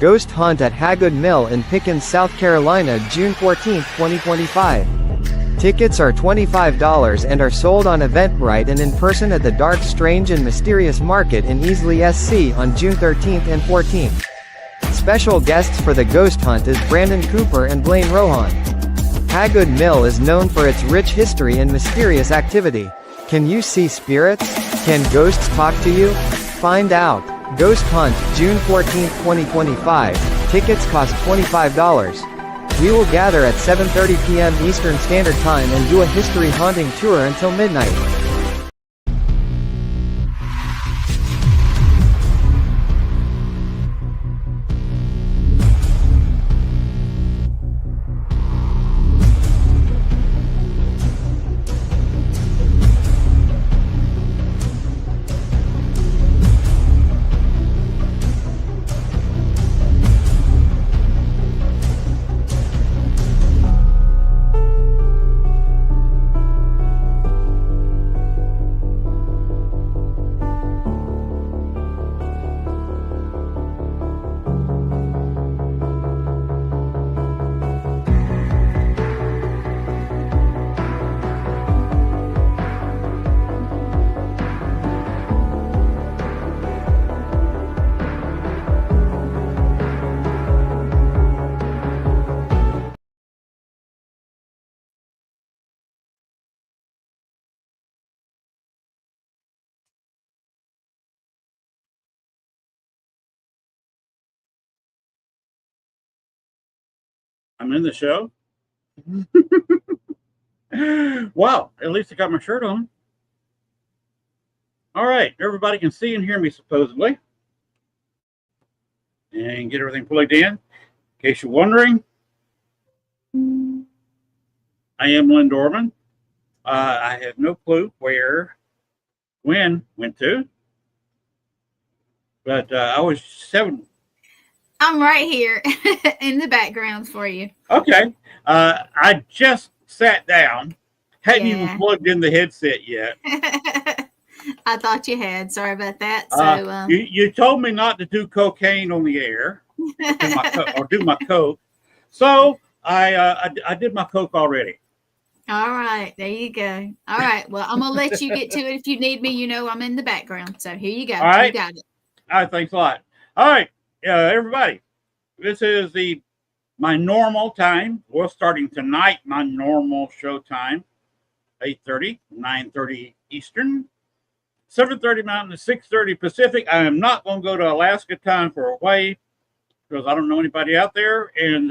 Ghost Hunt at Hagood Mill in Pickens, South Carolina, June 14, 2025. Tickets are $25 and are sold on Eventbrite and in person at the Dark, Strange and Mysterious Market in Easley, SC on June 13th and 14th. Special guests for the Ghost Hunt is Brandon Cooper and Blaine Rohan. Hagood Mill is known for its rich history and mysterious activity. Can you see spirits? Can ghosts talk to you? Find out. Ghost Hunt, June 14, 2025. Tickets cost $25. We will gather at 7:30 p.m. Eastern Standard Time and do a history haunting tour until midnight. I'm in the show. Wow, at least I got my shirt on. All right, everybody can see and hear me supposedly. And get everything plugged in. In case you're wondering, I am Lynn Dorman. I have no clue where Gwen went to. But I was 7. I'm right here in the background for you. Okay. I just sat down. Hadn't even plugged in the headset yet. I thought you had. Sorry about that. So you told me not to do cocaine on the air or do my coke. So I did my coke already. All right. There you go. All right. Well, I'm going to let you get to it. If you need me, you know I'm in the background. So here you go. All right. You got it. All right. Thanks a lot. All right. Everybody, this is my normal time. We're starting tonight, my normal show time, 8:30, 9:30 Eastern, 7:30 Mountain, 6:30 Pacific. I am not going to go to Alaska time for Hawaii because I don't know anybody out there, and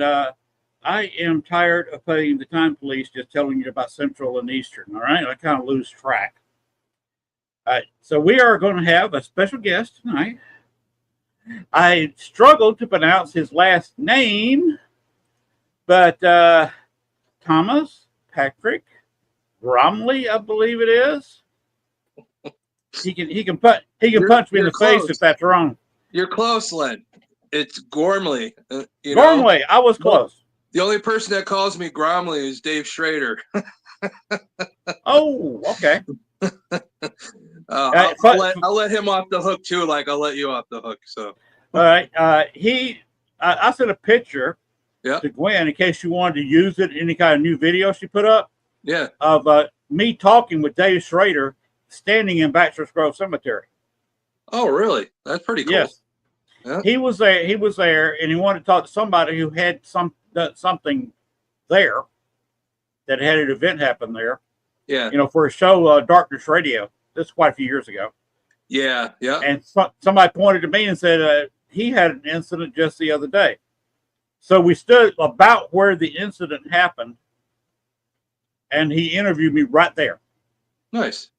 I am tired of playing the time police just telling you about Central and Eastern, all right? I kind of lose track. All right, so we are going to have a special guest tonight. I struggled to pronounce his last name, but Thomas Patrick Gormley, I believe it is. He can punch me in the face if that's wrong. You're close, Len. It's Gormley. Gormley, I was close. The only person that calls me Gormley is Dave Schrader. Oh, okay. I'll let him off the hook too, like I'll let you off the hook. So, all right. I sent a picture to Gwen in case you wanted to use it in any kind of new video she put up. Yeah. Of me talking with Dave Schrader standing in Bachelor's Grove Cemetery. Oh, really? That's pretty cool. Yes. Yeah. He was there, and he wanted to talk to somebody who had something there that had an event happen there. Yeah. For a show, Darkness Radio. This is quite a few years ago. Yeah, yeah. And somebody pointed to me and said he had an incident just the other day. So we stood about where the incident happened, and he interviewed me right there. Nice.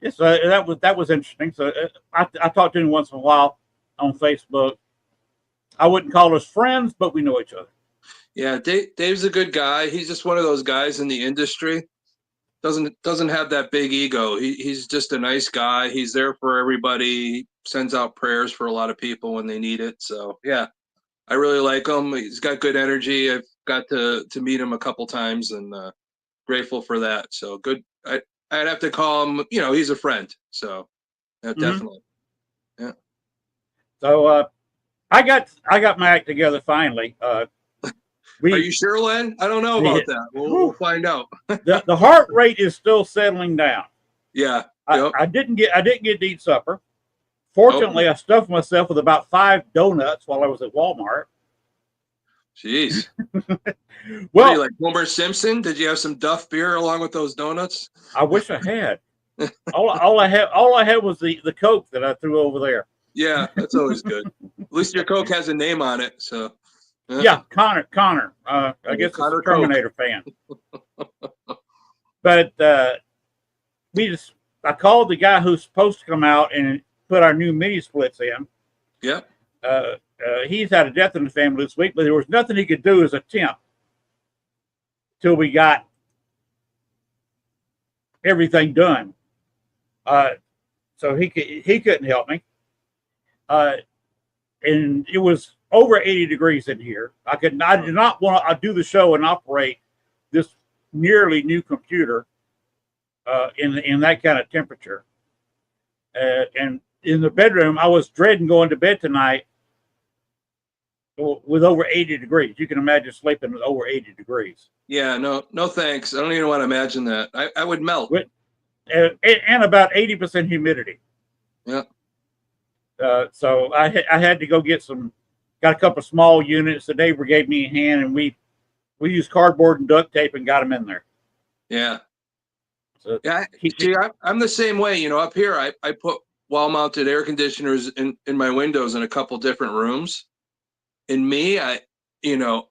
Yes, that was interesting. So I talk to him once in a while on Facebook. I wouldn't call us friends, but we know each other. Yeah, Dave's a good guy. He's just one of those guys in the industry. Doesn't have that big ego. He's just a nice guy. He's there for everybody. He sends out prayers for a lot of people when they need it. So yeah, I really like him. He's got good energy. I've got to meet him a couple times, and grateful for that. So good. I'd have to call him. He's a friend. So definitely. Yeah. So I got my act together finally. Are you sure, Len? I don't know about that. We'll find out. The heart rate is still settling down. Yeah. I didn't get to eat supper. Fortunately, I stuffed myself with about 5 donuts while I was at Walmart. Jeez. Well, what are you, like Homer Simpson? Did you have some Duff beer along with those donuts? I wish I had. all I had was the Coke that I threw over there. Yeah, that's always good. At least your Coke has a name on it. So yeah, Connor. I guess Connor it's a Terminator fan. But I called the guy who's supposed to come out and put our new mini splits in. Yeah. He's had a death in the family this week, but there was nothing he could do as a temp till we got everything done. So he couldn't help me. And it was over 80 degrees in here. I did not want to do the show and operate this nearly new computer in that kind of temperature. And in the bedroom, I was dreading going to bed tonight with over 80 degrees. You can imagine sleeping with over 80 degrees. Yeah, no thanks. I don't even want to imagine that. I would melt. And about 80% humidity. Yeah. So I had to go got a couple of small units. The neighbor gave me a hand, and we used cardboard and duct tape and got them in there. Yeah. So yeah. I'm the same way. Up here, I put wall-mounted air conditioners in my windows in a couple different rooms. And me, I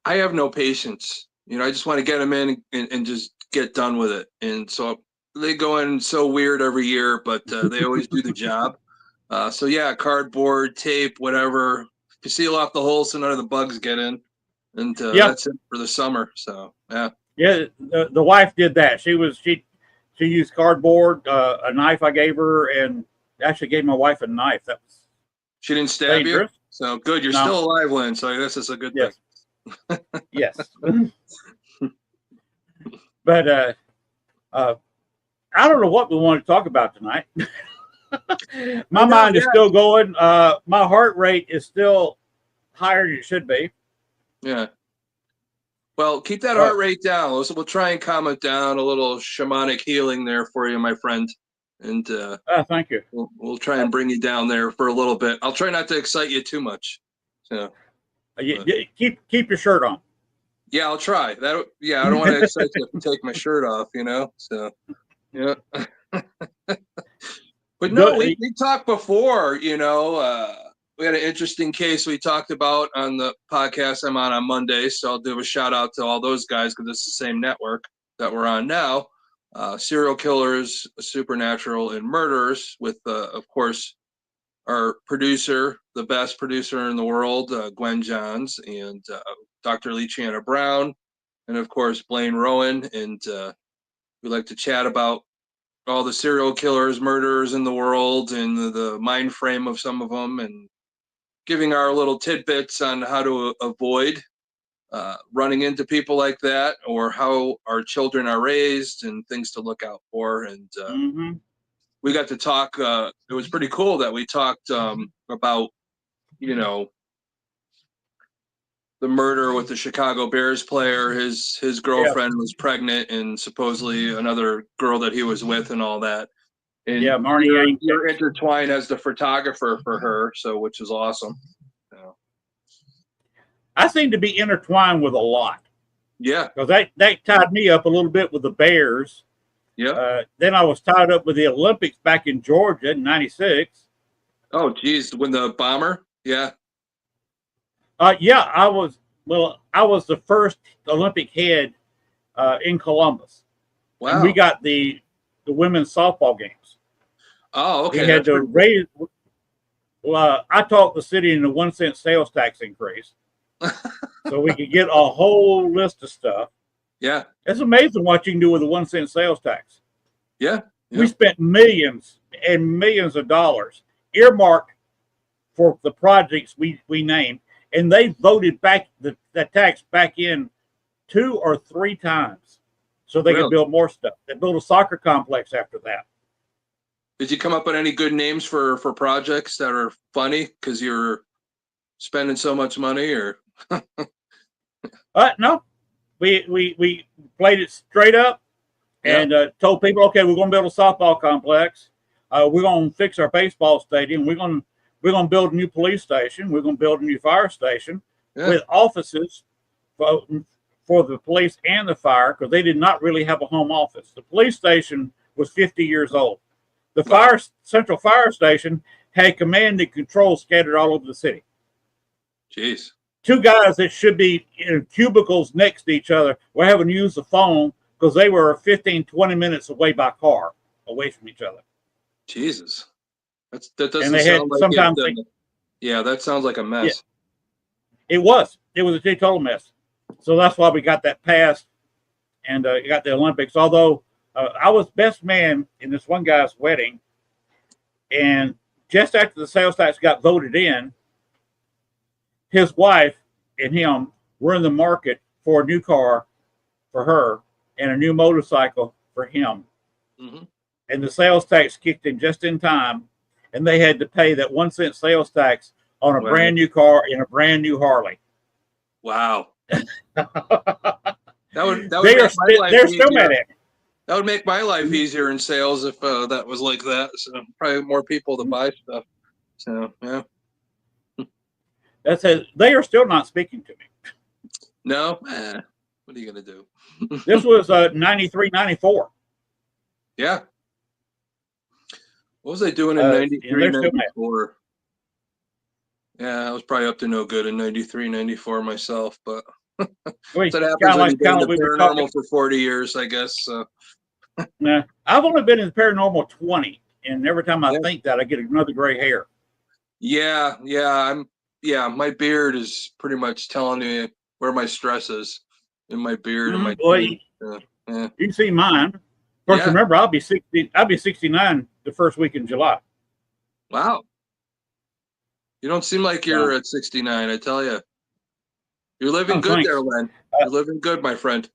have no patience. I just want to get them in and just get done with it. And so they go in so weird every year, but they always do the job. So yeah, cardboard, tape, whatever. You seal off the holes so none of the bugs get in. And that's it for the summer. So yeah. Yeah, the wife did that. She used cardboard, a knife I gave her, and actually gave my wife a knife. She didn't stab dangerous. You? So good. You're still alive, Lynn. So I guess it's a good thing. Yes. But I don't know what we want to talk about tonight. My mind is still going. My heart rate is still higher than it should be. Yeah. Well, keep that heart rate down. We'll try and calm it down. A little shamanic healing there for you, my friend. And thank you. We'll try and bring you down there for a little bit. I'll try not to excite you too much. So keep your shirt on. Yeah, I'll try. That. Yeah, I don't want to excite you to take my shirt off. So yeah. But no, we talked before. We had an interesting case we talked about on the podcast I'm on Monday. So I'll do a shout out to all those guys because it's the same network that we're on now. Serial killers, supernatural, and murderers with, of course, our producer, the best producer in the world, Gwen Johns, and Dr. Leachana Brown, and, of course, Blaine Rowan. And we like to chat about all the serial killers, murderers in the world and the mind frame of some of them and giving our little tidbits on how to avoid running into people like that, or how our children are raised and things to look out for. And we got to talk. It was pretty cool that we talked about, the murder with the Chicago Bears player. His girlfriend was pregnant, and supposedly another girl that he was with, and all that. And Marnie, you're intertwined as the photographer for her, which is awesome. I seem to be intertwined with a lot. Yeah. Because that tied me up a little bit with the Bears. Yeah. Then I was tied up with the Olympics back in Georgia in '96. Oh, geez. When the bomber? Yeah. Yeah, I was the first Olympic head in Columbus. Wow. And we got the women's softball games. Oh, okay. We had to raise. Well, I talked the city into 1 cent sales tax increase. So we could get a whole list of stuff. Yeah. It's amazing what you can do with a 1 cent sales tax. Yeah. We spent millions and millions of dollars earmarked for the projects we named, and they voted back that tax back in 2 or 3 times so they could build more stuff. They built a soccer complex after that. Did you come up with any good names for projects that are funny because you're spending so much money, or No, we played it straight up and told people, okay, we're going to build a softball complex. We're going to fix our baseball stadium. We're going to build a new police station. We're going to build a new fire station with offices for the police and the fire, because they did not really have a home office. The police station was 50 years old. The central fire station had command and control scattered all over the city. Jeez. Two guys that should be in cubicles next to each other were having to use the phone because they were 15, 20 minutes away by car, away from each other. Jesus. That doesn't and they sound had like sometimes it. Yeah, that sounds like a mess. Yeah, it was a total mess. So that's why we got that passed and got the Olympics. Although I was best man in this one guy's wedding, and just after the sales tax got voted in, his wife and him were in the market for a new car for her and a new motorcycle for him. Mm-hmm. And the sales tax kicked in just in time, and they had to pay that 1 cent sales tax on a brand new car and a brand new Harley. Wow. That would they're still mad at me. That would make my life easier in sales if that was like that. So probably more people to buy stuff. So yeah. That says they are still not speaking to me. No, what are you gonna do? This was 93, 94. Yeah. What was I doing in 93, 94? Yeah, I was probably up to no good in 93, 94 myself, but that happens when you've been in the paranormal for 40 years, I guess. So. Nah, I've only been in the paranormal 20, and every time I think that, I get another gray hair. Yeah, my beard is pretty much telling me where my stress is in my beard and my teeth. You can see mine. Of course, remember, I'll be 69 the first week in July. Wow. You don't seem like you're at 69, I tell you. You're living good there, Len. You're living good, my friend.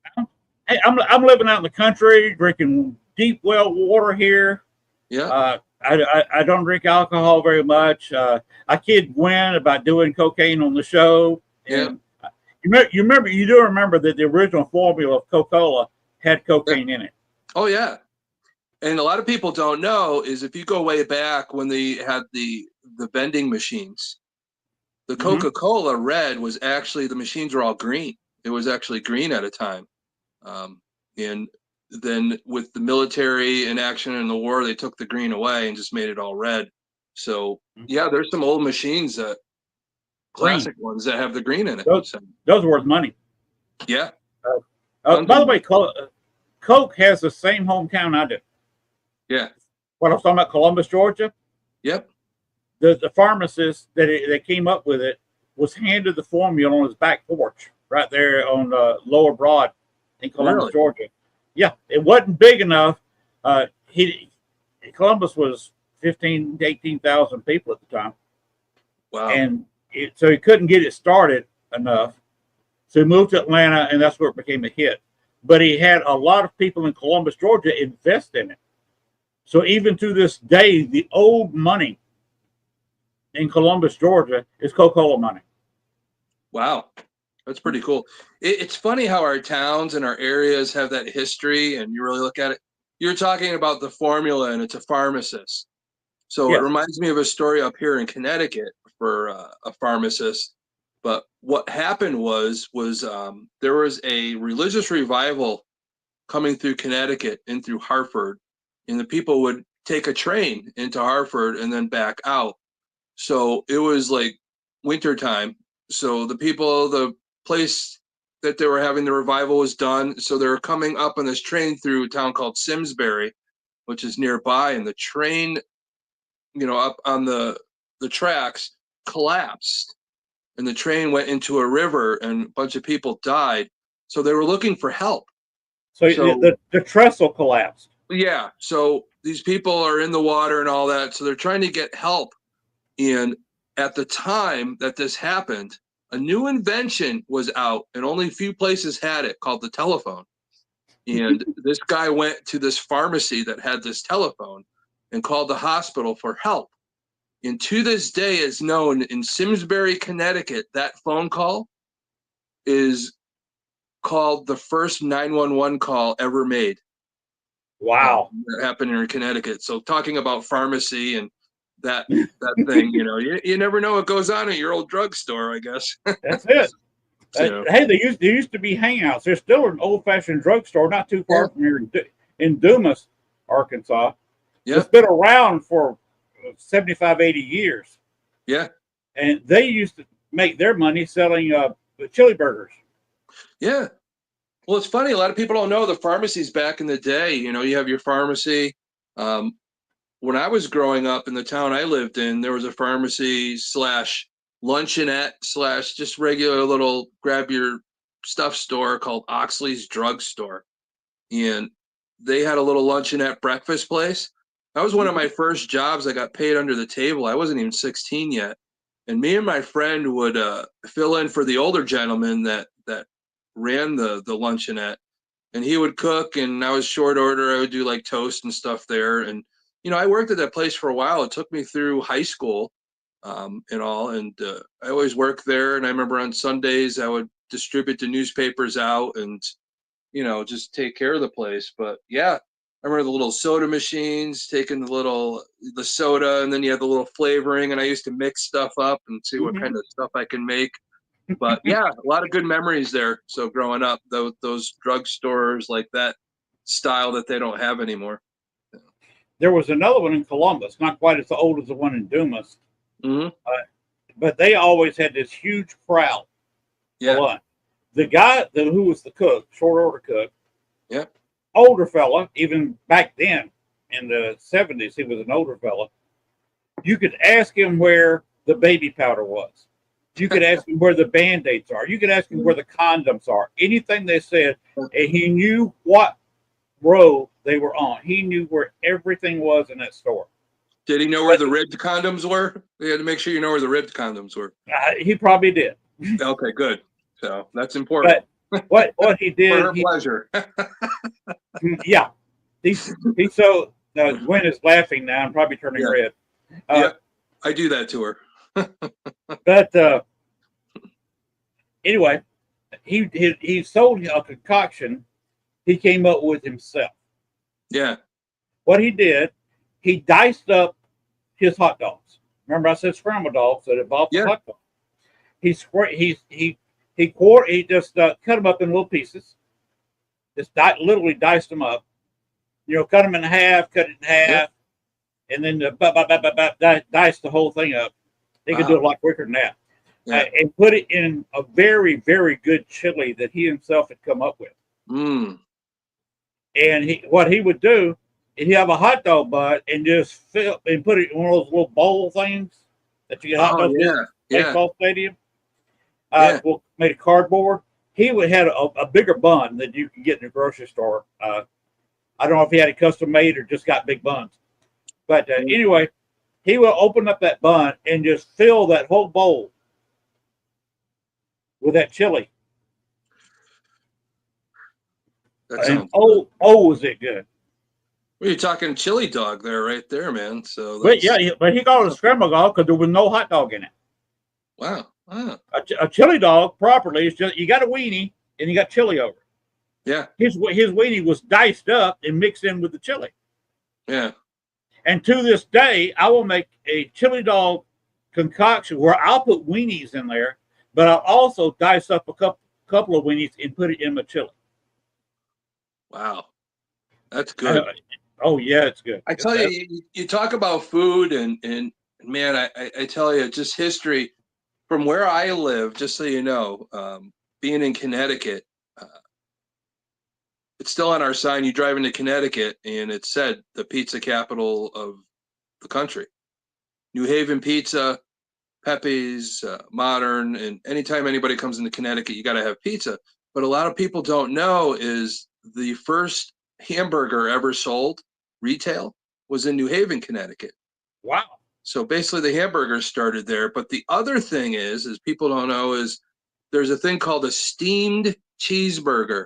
Hey, I'm living out in the country, drinking deep well water here. Yeah. I don't drink alcohol very much. I kid Gwen about doing cocaine on the show. And you do remember that the original formula of Coca-Cola had cocaine in it. Oh yeah. And a lot of people don't know is if you go way back when they had the vending machines, the Coca-Cola red was actually, the machines were all green. It was actually green at a time. And then with the military in action in the war, they took the green away and just made it all red. So yeah, there's some old machines classic ones that have the green in it. Those are worth money. Yeah. By the way, Coke has the same hometown I do. Yeah. What I was talking about, Columbus, Georgia. Yep. The pharmacist that came up with it was handed the formula on his back porch right there on Lower Broad in Columbus, Georgia. Yeah, it wasn't big enough. Columbus was 15 to 18,000 people at the time. Wow. And so he couldn't get it started enough. So he moved to Atlanta, and that's where it became a hit. But he had a lot of people in Columbus, Georgia invest in it. So even to this day, the old money in Columbus, Georgia is Coca-Cola money. Wow. That's pretty cool. It's funny how our towns and our areas have that history, and you really look at it. You're talking about the formula, and it's a pharmacist. So it reminds me of a story up here in Connecticut for a pharmacist. But what happened was there was a religious revival coming through Connecticut and through Hartford, and the people would take a train into Hartford and then back out. So it was like wintertime. So the place that they were having the revival was done. So they were coming up on this train through a town called Simsbury, which is nearby, and the train, up on the tracks collapsed, and the train went into a river, and a bunch of people died. So they were looking for help. So the trestle collapsed. Yeah. So these people are in the water and all that. So they're trying to get help. And at the time that this happened, a new invention was out, and only a few places had it, called the telephone. And this guy went to this pharmacy that had this telephone and called the hospital for help. And to this day, it's known in Simsbury, Connecticut, that phone call is called the first 911 call ever made. Wow. That happened in Connecticut. So talking about pharmacy and that thing, you never know what goes on at your old drugstore, I guess. That's it. So, Hey, there used to be hangouts. There's still an old-fashioned drugstore not too far from here in Dumas, Arkansas. yeah, It's been around for 75, 80 years. yeah, And they used to make their money selling chili burgers. yeah. Well, it's funny. A lot of people don't know the pharmacies back in the day. You have your pharmacy. When I was growing up in the town I lived in, there was a pharmacy / luncheonette / just regular little grab your stuff store called Oxley's Drugstore. And they had a little luncheonette breakfast place. That was one of my first jobs. I got paid under the table. I wasn't even 16 yet. And me and my friend would fill in for the older gentleman that ran the luncheonette. And he would cook, and I was short order. I would do like toast and stuff there. And, I worked at that place for a while. It took me through high school and all. And I always worked there. And I remember on Sundays, I would distribute the newspapers out and, just take care of the place. But yeah, I remember the little soda machines, taking the soda, and then you had the little flavoring. And I used to mix stuff up and see what kind of stuff I can make. But yeah, a lot of good memories there. So growing up, those drugstores like that style that they don't have anymore. There was another one in Columbus, not quite as old as the one in Dumas, but they always had this huge crowd for lunch. The guy who was the cook, short order cook, older fella, even back then in the 70s, he was an older fella. You could ask him where the baby powder was. You could ask him where the Band-Aids are. You could ask him where the condoms are. Anything they said, and he knew what row they were on. He knew where everything was in that store. Did he know where the ribbed condoms were? We had to make sure you know where the ribbed condoms were. He probably did. Okay, good. So that's important. But what he did, for her pleasure. Yeah. He's so Gwen is laughing now and probably turning red. I do that to her. But anyway, he sold a concoction he came up with himself. Yeah. What he did, he diced up his hot dogs. Remember I said scrambled dogs that involved the hot dog. He just cut them up in little pieces. Just literally diced them up. Cut them in half, cut it in half, and then dice the whole thing up. They could do it a lot quicker than that. And put it in a very, very good chili that he himself had come up with. And what he would do is he'd have a hot dog butt and just fill and put it in one of those little bowl things that you get hot dogs in baseball stadium. Made of cardboard. He would have a bigger bun than you can get in the grocery store. I don't know if he had it custom made or just got big buns. But anyway, he will open up that bun and just fill that whole bowl with that chili. And was it good? Well, you're talking chili dog there, right there, man. So, but he called it a scrambled dog because there was no hot dog in it. Wow. A chili dog properly is just you got a weenie and you got chili over it. Yeah. His weenie was diced up and mixed in with the chili. Yeah. And to this day, I will make a chili dog concoction where I'll put weenies in there, but I'll also dice up a couple of weenies and put it in my chili. Wow. That's good. It's good. I tell you, you talk about food and man, I tell you, just history from where I live, just so you know, being in Connecticut, it's still on our sign. You drive into Connecticut and it said the pizza capital of the country. New Haven pizza, Pepe's, Modern, and anytime anybody comes into Connecticut, you got to have pizza. But a lot of people don't know is the first hamburger ever sold retail was in New Haven, Connecticut. Wow. So basically the hamburgers started there. But the other thing is people don't know is there's a thing called a steamed cheeseburger.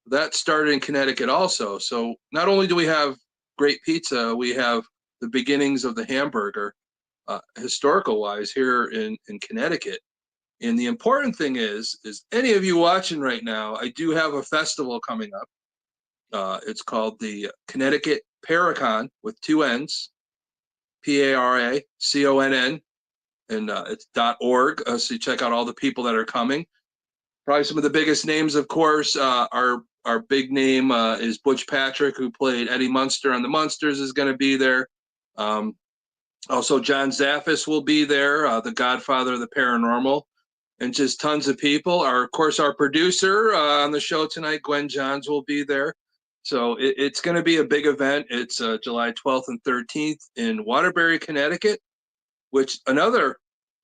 That started in Connecticut also. So not only do we have great pizza, we have the beginnings of the hamburger. historical wise here in Connecticut. And the important thing is any of you watching right now, I do have a festival coming up. It's called the Connecticut Paracon with 2 N's, PARACONN, and it's .org. So you check out all the people that are coming. Probably some of the biggest names, of course, our big name is Butch Patrick, who played Eddie Munster on the Munsters, is going to be there. Also, John Zaffis will be there, the godfather of the paranormal, and just tons of people. Of course, our producer on the show tonight, Gwen Johns, will be there. So it's going to be a big event. It's July 12th and 13th in Waterbury, Connecticut, which another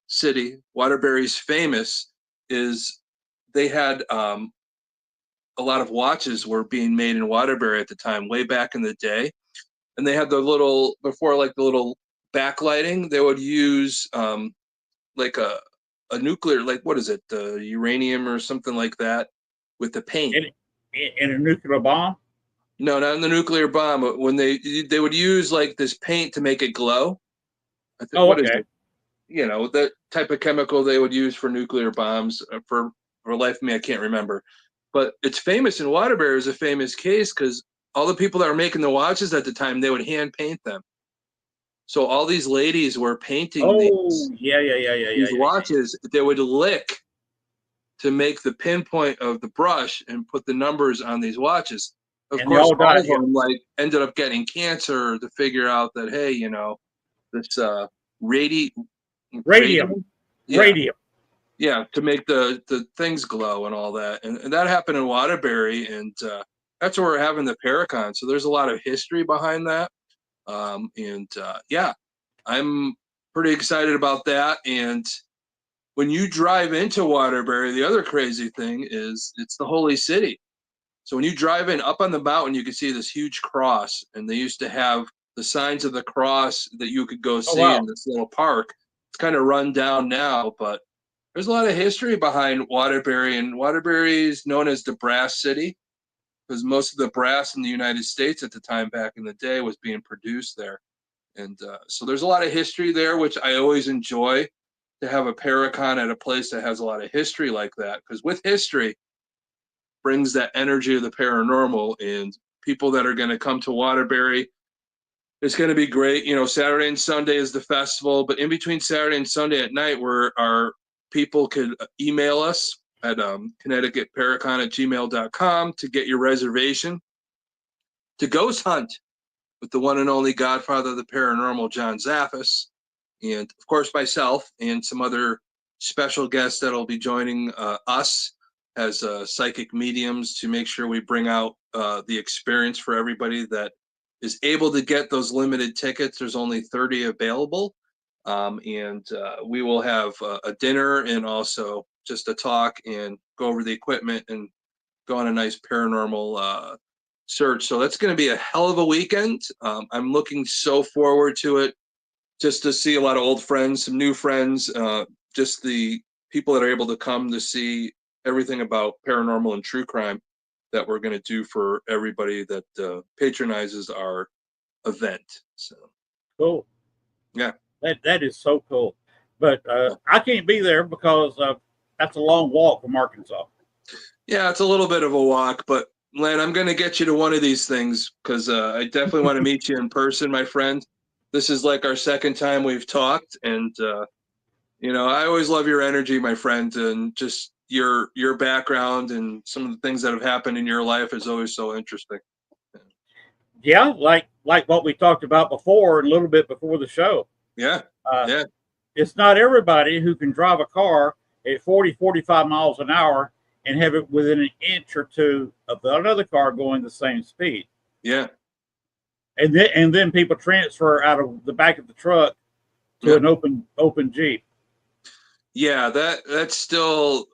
city, Waterbury's famous, is they had a lot of watches were being made in Waterbury at the time, way back in the day. And they had the little, before like the little backlighting, they would use like a nuclear, like what is it, uranium or something like that with the paint. In a nuclear bomb? No, not in the nuclear bomb. But when they would use like this paint to make it glow. I think, what is it? You know, that type of chemical they would use for nuclear bombs. For life of me, I can't remember. But it's famous in Waterbury as a famous case because all the people that were making the watches at the time, they would hand paint them. So all these ladies were painting these watches. They would lick to make the pinpoint of the brush and put the numbers on these watches. Of course, all of them like ended up getting cancer to figure out that, hey, you know, this radium. Yeah, to make the things glow and all that. And that happened in Waterbury, and that's where we're having the Paracon. So there's a lot of history behind that. Yeah, I'm pretty excited about that. And when you drive into Waterbury, the other crazy thing is it's the Holy City. So when you drive in up on the mountain, you can see this huge cross, and they used to have the signs of the cross that you could go see in this little park. It's kind of run down now, but there's a lot of history behind Waterbury, and Waterbury is known as the Brass City because most of the brass in the United States at the time back in the day was being produced there. And so there's a lot of history there, which I always enjoy to have a Paracon at a place that has a lot of history like that, because with history brings that energy of the paranormal, and people that are going to come to Waterbury, it's going to be great. You know, Saturday and Sunday is the festival, but in between Saturday and Sunday at night, where our people could email us at ConnecticutParacon@gmail.com to get your reservation to ghost hunt with the one and only godfather of the paranormal, John Zaffis, and of course myself and some other special guests that'll be joining us as psychic mediums to make sure we bring out the experience for everybody that is able to get those limited tickets. There's only 30 available. And we will have a dinner and also just a talk and go over the equipment and go on a nice paranormal search. So that's going to be a hell of a weekend. I'm looking so forward to it, just to see a lot of old friends, some new friends, just the people that are able to come to see everything about paranormal and true crime that we're going to do for everybody that patronizes our event. So cool. Yeah. That is so cool. But I can't be there because that's a long walk from Arkansas. Yeah, it's a little bit of a walk, but Len, I'm going to get you to one of these things because I definitely want to meet you in person, my friend. This is like our second time we've talked, and you know, I always love your energy, my friend, and just your background and some of the things that have happened in your life is always so interesting. Yeah, like what we talked about before, a little bit before the show. Yeah. It's not everybody who can drive a car at 40, 45 miles an hour and have it within an inch or two of another car going the same speed. Yeah. And then people transfer out of the back of the truck to an open Jeep. Yeah, that's still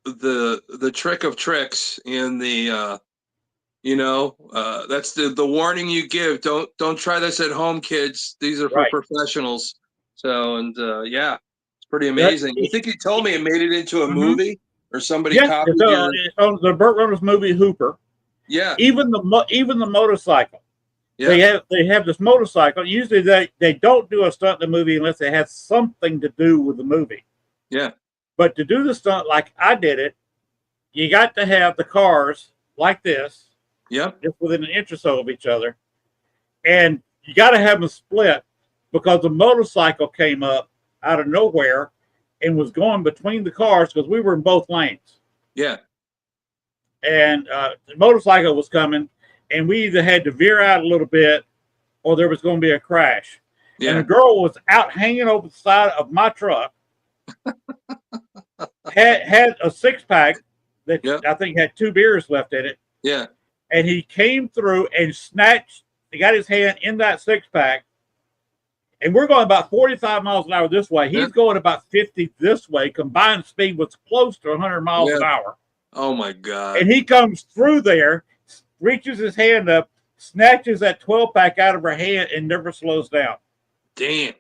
the trick of tricks in the you know, that's the warning you give. Don't try this at home, kids. These are for professionals. So, and yeah, it's pretty amazing. I think you told me it made it into a movie, or somebody copied it's on the Burt Reynolds movie Hooper. Yeah. Even the motorcycle Yeah. They have this motorcycle. Usually they don't do a stunt in the movie unless it has something to do with the movie. Yeah. But to do the stunt like I did it, you got to have the cars like this, Yep. just within an inch or so of each other, and you got to have them split because the motorcycle came up out of nowhere and was going between the cars because we were in both lanes. Yeah. And the motorcycle was coming, and we either had to veer out a little bit or there was going to be a crash. Yeah. And a girl was out hanging over the side of my truck, had a 6-pack that I think had 2 beers left in it. Yeah. And he came through and snatched, he got his hand in that 6-pack. And we're going about 45 miles an hour this way. He's going about 50 this way. Combined speed was close to 100 miles an hour. Oh, my God. And he comes through there, reaches his hand up, snatches that 12-pack out of her hand, and never slows down. Damn.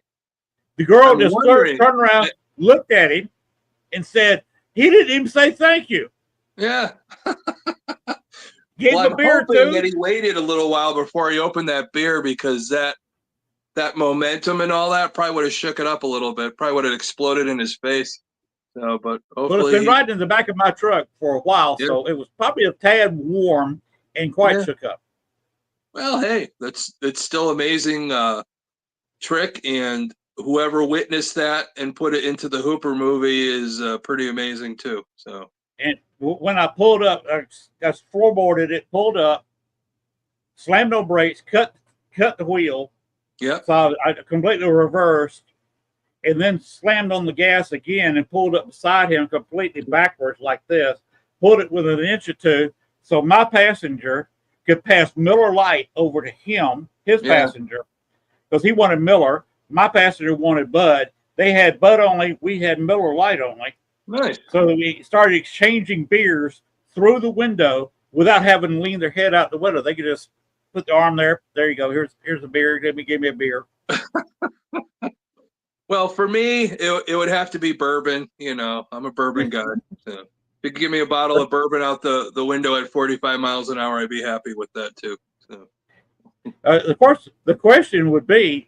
The girl just turned around, looked at him, and said, he didn't even say thank you. Yeah. Gave him a beer, too. That he waited a little while before he opened that beer because that momentum and all that probably would have shook it up a little bit. Probably would have exploded in his face. So, but hopefully, it's been riding in the back of my truck for a while, so it was probably a tad warm and quite shook up. Well, hey, it's still amazing trick, and whoever witnessed that and put it into the Hooper movie is pretty amazing too. So, and when I pulled up, I floorboarded it, pulled up, slammed on brakes, cut the wheel. Yeah. So I completely reversed, and then slammed on the gas again and pulled up beside him completely backwards like this. Pulled it within an inch or two, so my passenger could pass Miller Lite over to him, his passenger, because he wanted Miller. My passenger wanted Bud. They had Bud only. We had Miller Lite only. Nice. So we started exchanging beers through the window without having to lean their head out the window. They could just put the arm there. There you go. Here's a beer. Give me a beer. Well, for me, it would have to be bourbon. You know, I'm a bourbon guy. So if you could give me a bottle of bourbon out the window at 45 miles an hour, I'd be happy with that too. So. Of course, the question would be,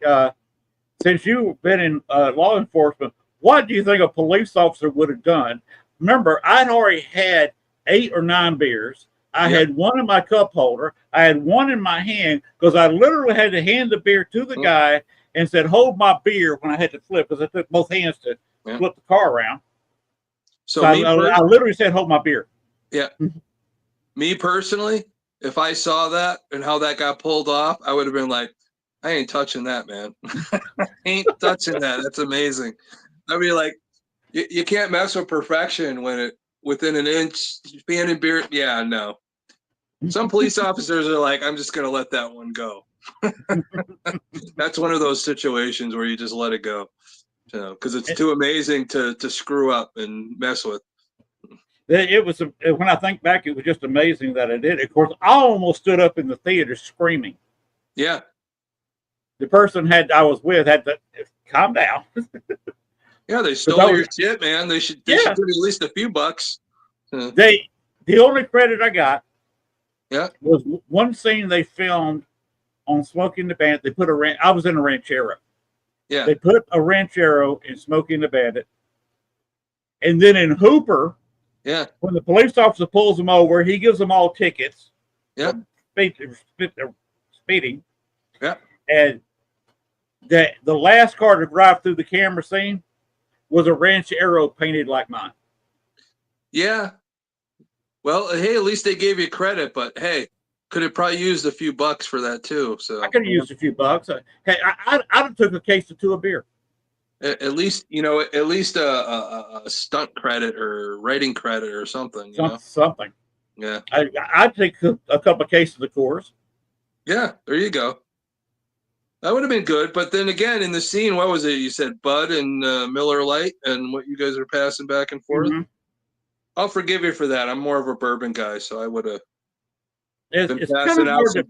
since you've been in law enforcement, what do you think a police officer would have done? Remember, I'd already had 8 or 9 beers. I had one in my cup holder. I had one in my hand because I literally had to hand the beer to the guy and said, hold my beer when I had to flip because I took both hands to flip the car around. So I literally said, hold my beer. Yeah. Me personally, if I saw that and how that got pulled off, I would have been like, I ain't touching that, man. I ain't touching that. That's amazing. I mean, like, you can't mess with perfection when it within an inch being in beer. Yeah, no. Some police officers are like, I'm just going to let that one go. That's one of those situations where you just let it go. So, because it's too amazing to screw up and mess with. It was, when I think back, it was just amazing that I did it. Of course, I almost stood up in the theater screaming. Yeah. The person I was with had to calm down. Yeah, they stole your shit, man. They should give you at least a few bucks. The only credit I got Yeah. was one scene they filmed on Smoking the Bandit. They put I was in a ranchero. Yeah. They put a ranchero in Smoking the Bandit. And then in Hooper, yeah, when the police officer pulls them over, he gives them all tickets. Yeah. Speeding. Yeah. And the last car to drive through the camera scene was a ranchero painted like mine. Yeah. Well, hey, at least they gave you credit, but hey, could have probably used a few bucks for that too. So I could have used a few bucks. Hey, I'd have took a case or 2 of beer. At least, at least a stunt credit or writing credit or something. Something. Yeah. I'd take a couple of cases of Coors. Yeah, there you go. That would have been good. But then again, in the scene, what was it? You said Bud and Miller Lite and what you guys are passing back and forth. Mm-hmm. I'll forgive you for that. I'm more of a bourbon guy, so I would have been passing out some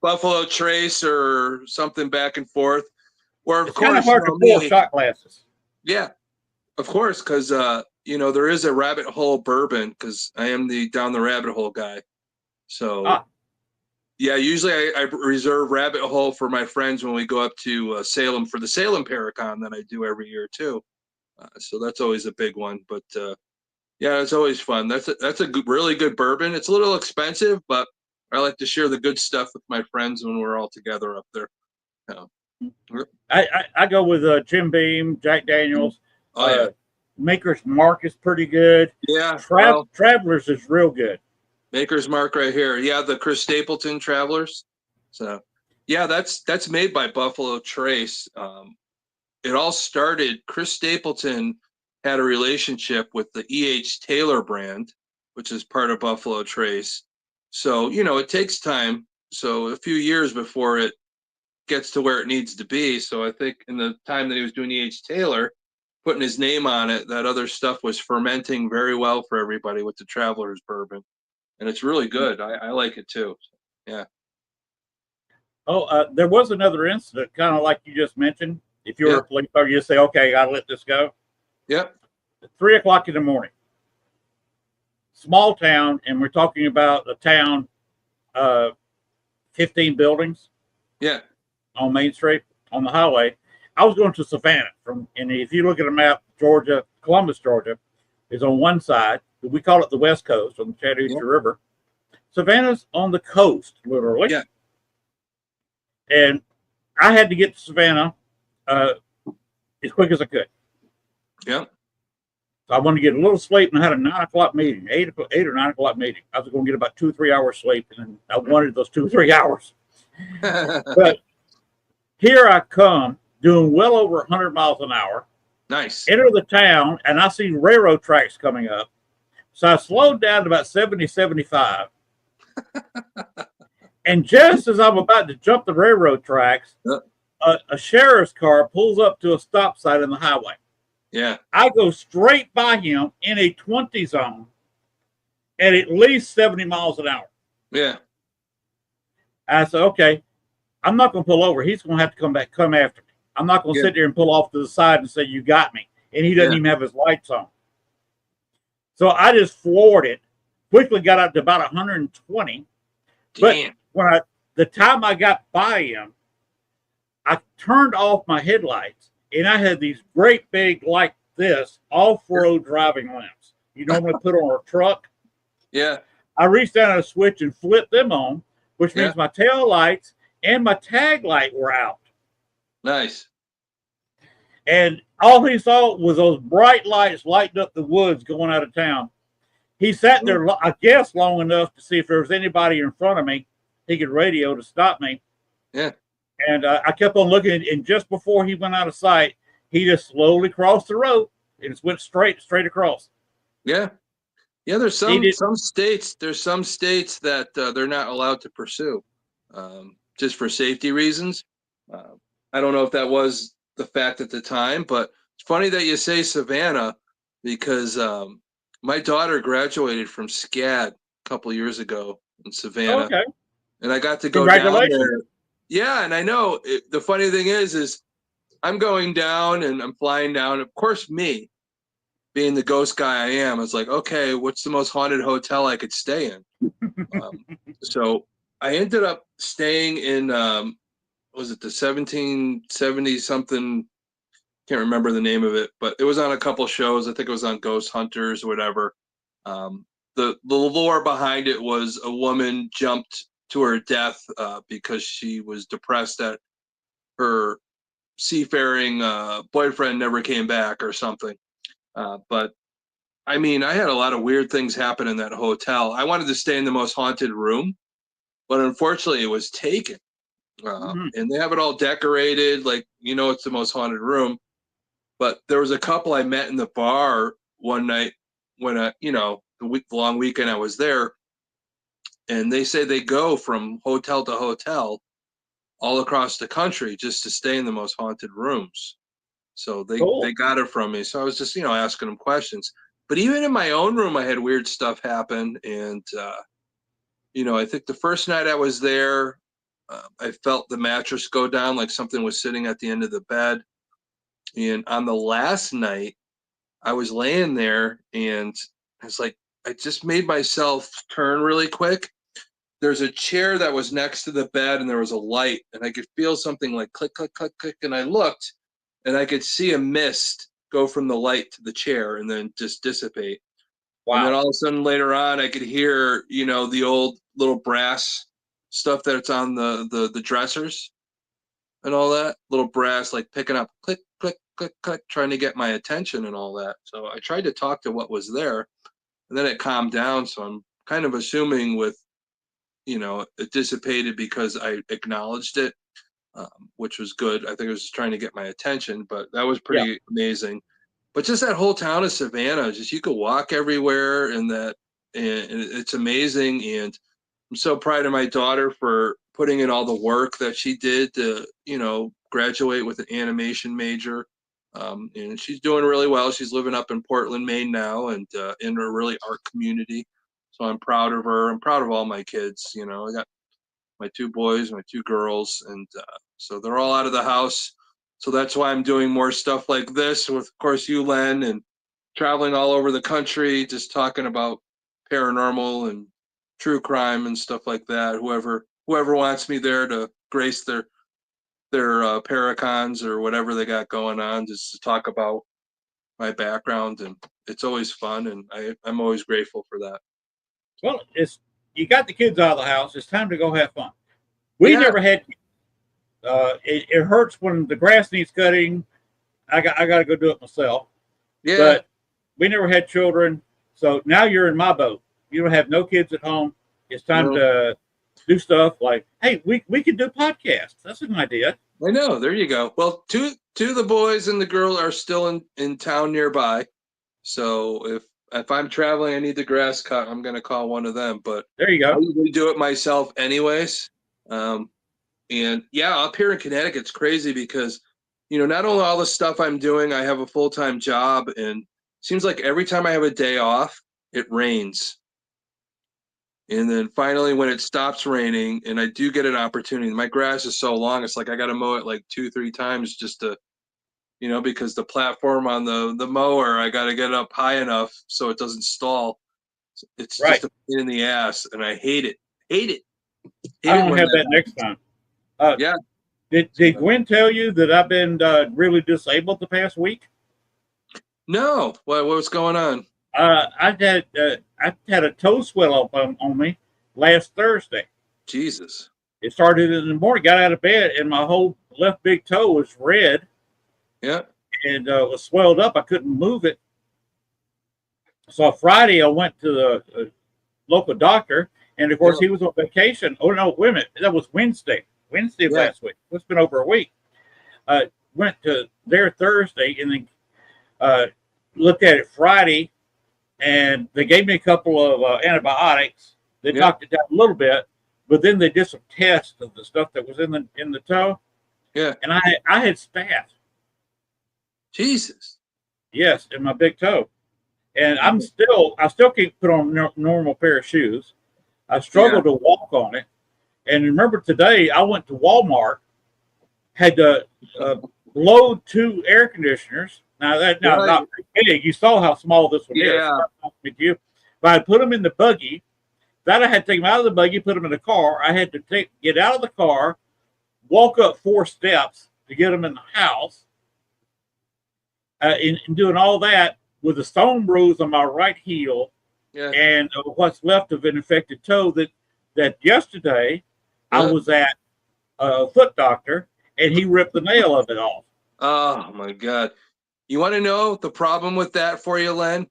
Buffalo Trace or something back and forth. Or it's kind of hard to pour shot glasses. Yeah, of course, because there is a rabbit hole bourbon because I am the down the rabbit hole guy. So Yeah, usually I reserve Rabbit Hole for my friends when we go up to Salem for the Salem Paracon that I do every year too. So that's always a big one. But yeah, it's always fun. That's a really good bourbon. It's a little expensive, but I like to share the good stuff with my friends when we're all together up there. Yeah. I go with Jim Beam, Jack Daniels. Oh yeah, Maker's Mark is pretty good. yeah. Well, Travelers is real good. Maker's Mark right here. Yeah, the Chris Stapleton Travelers. So yeah, that's made by Buffalo Trace. It all started. Chris Stapleton had a relationship with the E.H. Taylor brand, which is part of Buffalo Trace. So it takes time. So a few years before it gets to where it needs to be. So I think in the time that he was doing E.H. Taylor, putting his name on it, that other stuff was fermenting very well for everybody with the Traveler's bourbon. And it's really good. I like it too. Yeah. Oh, there was another incident, kind of like you just mentioned. If you were a police officer, you say, okay, I gotta let this go. Yep. At 3:00 in the morning. Small town, and we're talking about a town, 15 buildings. Yeah. On Main Street, on the highway. I was going to Savannah and if you look at a map, Georgia, Columbus, Georgia, is on one side. We call it the West Coast on the Chattahoochee River. Savannah's on the coast, literally. Yeah. And I had to get to Savannah as quick as I could. Yeah. So I wanted to get a little sleep, and I had a 9 o'clock meeting, 8 or 9 o'clock meeting. I was going to get about 2 or 3 hours sleep, and I wanted those 2 or 3 hours. But here I come doing well over 100 miles an hour. Nice. Enter the town, and I see railroad tracks coming up. So I slowed down to about 70, 75. And just as I'm about to jump the railroad tracks, a sheriff's car pulls up to a stop sign in the highway. Yeah. I go straight by him in a 20 zone at least 70 miles an hour. Yeah. I said, okay, I'm not going to pull over. He's going to have to come after me. I'm not going to sit there and pull off to the side and say, you got me. And he doesn't even have his lights on. So I just floored it, quickly got up to about 120. Damn. But the time I got by him, I turned off my headlights, and I had these great big, like this, off-road driving lamps. You normally put on a truck. Yeah. I reached down a switch and flipped them on, which means my tail lights and my tag light were out. Nice. And all he saw was those bright lights lighting up the woods going out of town. He sat there, I guess, long enough to see if there was anybody in front of me he could radio to stop me. Yeah. And I kept on looking, and just before he went out of sight, he just slowly crossed the road and just went straight across. Yeah. Yeah, there's some states that they're not allowed to pursue just for safety reasons. I don't know if that was the fact at the time, but it's funny that you say Savannah because my daughter graduated from SCAD a couple years ago in Savannah. Okay. And I got to go down there. Yeah, and I know the funny thing is I'm going down and I'm flying down. Of course, me being the ghost guy I am, I was like, okay, what's the most haunted hotel I could stay in? So I ended up staying in, was it the 1770 something? Can't remember the name of it, but it was on a couple shows. I think it was on Ghost Hunters or whatever. The lore behind it was a woman jumped to her death because she was depressed that her seafaring boyfriend never came back or something. But I mean, I had a lot of weird things happen in that hotel. I wanted to stay in the most haunted room, but unfortunately it was taken. And they have it all decorated, like, it's the most haunted room. But there was a couple I met in the bar one night when, the long weekend I was there. And they say they go from hotel to hotel all across the country just to stay in the most haunted rooms. So they got it from me. So I was just, asking them questions. But even in my own room, I had weird stuff happen. And, I think the first night I was there, I felt the mattress go down, like something was sitting at the end of the bed. And on the last night, I was laying there and I was like, I just made myself turn really quick. there's a chair that was next to the bed and there was a light and I could feel something like click, click, click, click. And I looked and I could see a mist go from the light to the chair and then just dissipate. Wow. And then all of a sudden later on, I could hear, you know, the old little brass stuff that's on the dressers and all that little brass, like picking up click, click, click, click, trying to get my attention and all that. So I tried to talk to what was there and then it calmed down. So I'm kind of assuming with, you know, it dissipated because I acknowledged it, which was good. I think it was trying to get my attention, but that was pretty amazing. But just that whole town of Savannah, just you could walk everywhere and it's amazing. And I'm so proud of my daughter for putting in all the work that she did to, you know, graduate with an animation major. And she's doing really well. She's living up in Portland, Maine now, and in a really art community. So I'm proud of her. I'm proud of all my kids. You know, I got my 2 boys, my 2 girls, and so they're all out of the house. So that's why I'm doing more stuff like this with, of course, you, Len, and traveling all over the country, just talking about paranormal and true crime and stuff like that. Whoever wants me there to grace their Paracons or whatever they got going on, just to talk about my background, and it's always fun, and I'm always grateful for that. Well, you got the kids out of the house. It's time to go have fun. We never had. It hurts when the grass needs cutting. I got to go do it myself. Yeah. But we never had children, so now you're in my boat. You don't have no kids at home. It's time to do stuff like, hey, we can do podcasts. That's an idea. I know. There you go. Well, two of the boys and the girl are still in town nearby. So if I'm traveling, I need the grass cut, I'm going to call one of them. But there you go. I usually do it myself anyways. And yeah, up here in Connecticut, it's crazy because, you know, not only all the stuff I'm doing, I have a full-time job, and it seems like every time I have a day off, it rains. And then finally, when it stops raining and I do get an opportunity, my grass is so long, it's like I got to mow it like 2-3 times just to, you know, because the platform on the mower, I got to get up high enough so it doesn't stall. It's just a pain in the ass, and I hate it. Hate I don't have that next time. Yeah. Did Gwen tell you that I've been really disabled the past week? No. What's going on? I had a toe swell up on me last Thursday. Jesus. It started in the morning. Got out of bed and my whole left big toe was red. Yeah. And was swelled up. I couldn't move it. So Friday I went to the local doctor, and of course he was on vacation. Oh no, wait a minute. That was Wednesday of last week. It's been over a week. Went to there Thursday and then looked at it Friday, and they gave me a couple of antibiotics. They knocked it down a little bit, but then they did some tests of the stuff that was in the toe. Yeah. And I had spasms. Jesus. Yes, in my big toe. And I still can't put on a normal pair of shoes. I struggle to walk on it. And remember today, I went to Walmart, had to load 2 air conditioners. Now not big. You saw how small this one is. But I put them in the buggy. Then I had to take them out of the buggy, put them in the car. I had to get out of the car, walk up 4 steps to get them in the house. In doing all that with a stone bruise on my right heel and what's left of an infected toe, that yesterday I was at a foot doctor and he ripped the nail of it off. Oh my God. You want to know the problem with that for you, Len?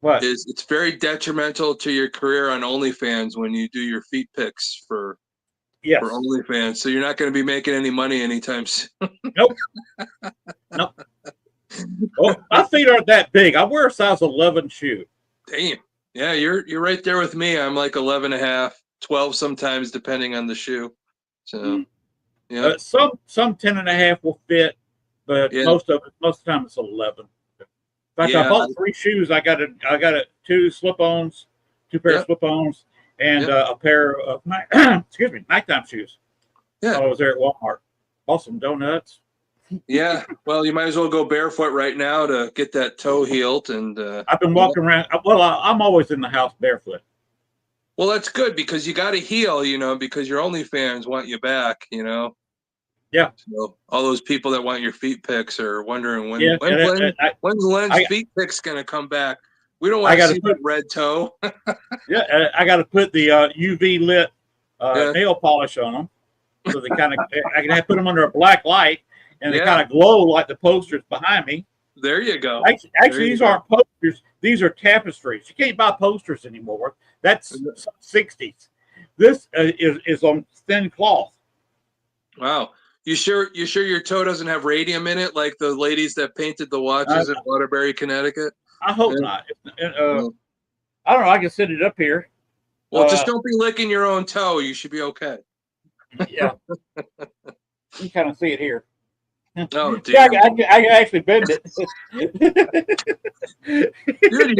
What? Is it's very detrimental to your career on OnlyFans when you do your feet pics for OnlyFans. So you're not going to be making any money anytime soon. Nope. Well, my feet aren't that big. I wear a size 11 shoe. Damn. Yeah, you're right there with me. I'm like 11 and a half, 12 sometimes, depending on the shoe. So, some 10 and a half will fit, but most of the time it's 11. In fact, I bought 3 shoes. I got 2 slip-ons, 2 pair of slip-ons, and a pair of nighttime shoes. Yeah, I was there at Walmart. Bought some donuts. Yeah, well, you might as well go barefoot right now to get that toe healed. And I've been walking around. Well, I'm always in the house barefoot. Well, that's good because you got to heal, because your OnlyFans want you back, Yeah. So all those people that want your feet pics are wondering Yeah, when's Len's I- feet pics gonna come back? We don't I want to gotta see put- that red toe. Yeah, I got to put the UV lit Yeah. nail polish on them, so they kind of I can put them under a black light, and they Yeah. kind of glow like the posters behind me. There you go. Actually, these aren't posters; these are tapestries. You can't buy posters anymore. That's 60s. This is on thin cloth. Wow. You sure your toe doesn't have radium in it, like the ladies that painted the watches in Waterbury, Connecticut? I hope not. I don't know. I can set it up here. Well, just don't be licking your own toe. You should be okay. Yeah. You kind of see it here. Oh, dude. Yeah, I can actually bend it. Dude,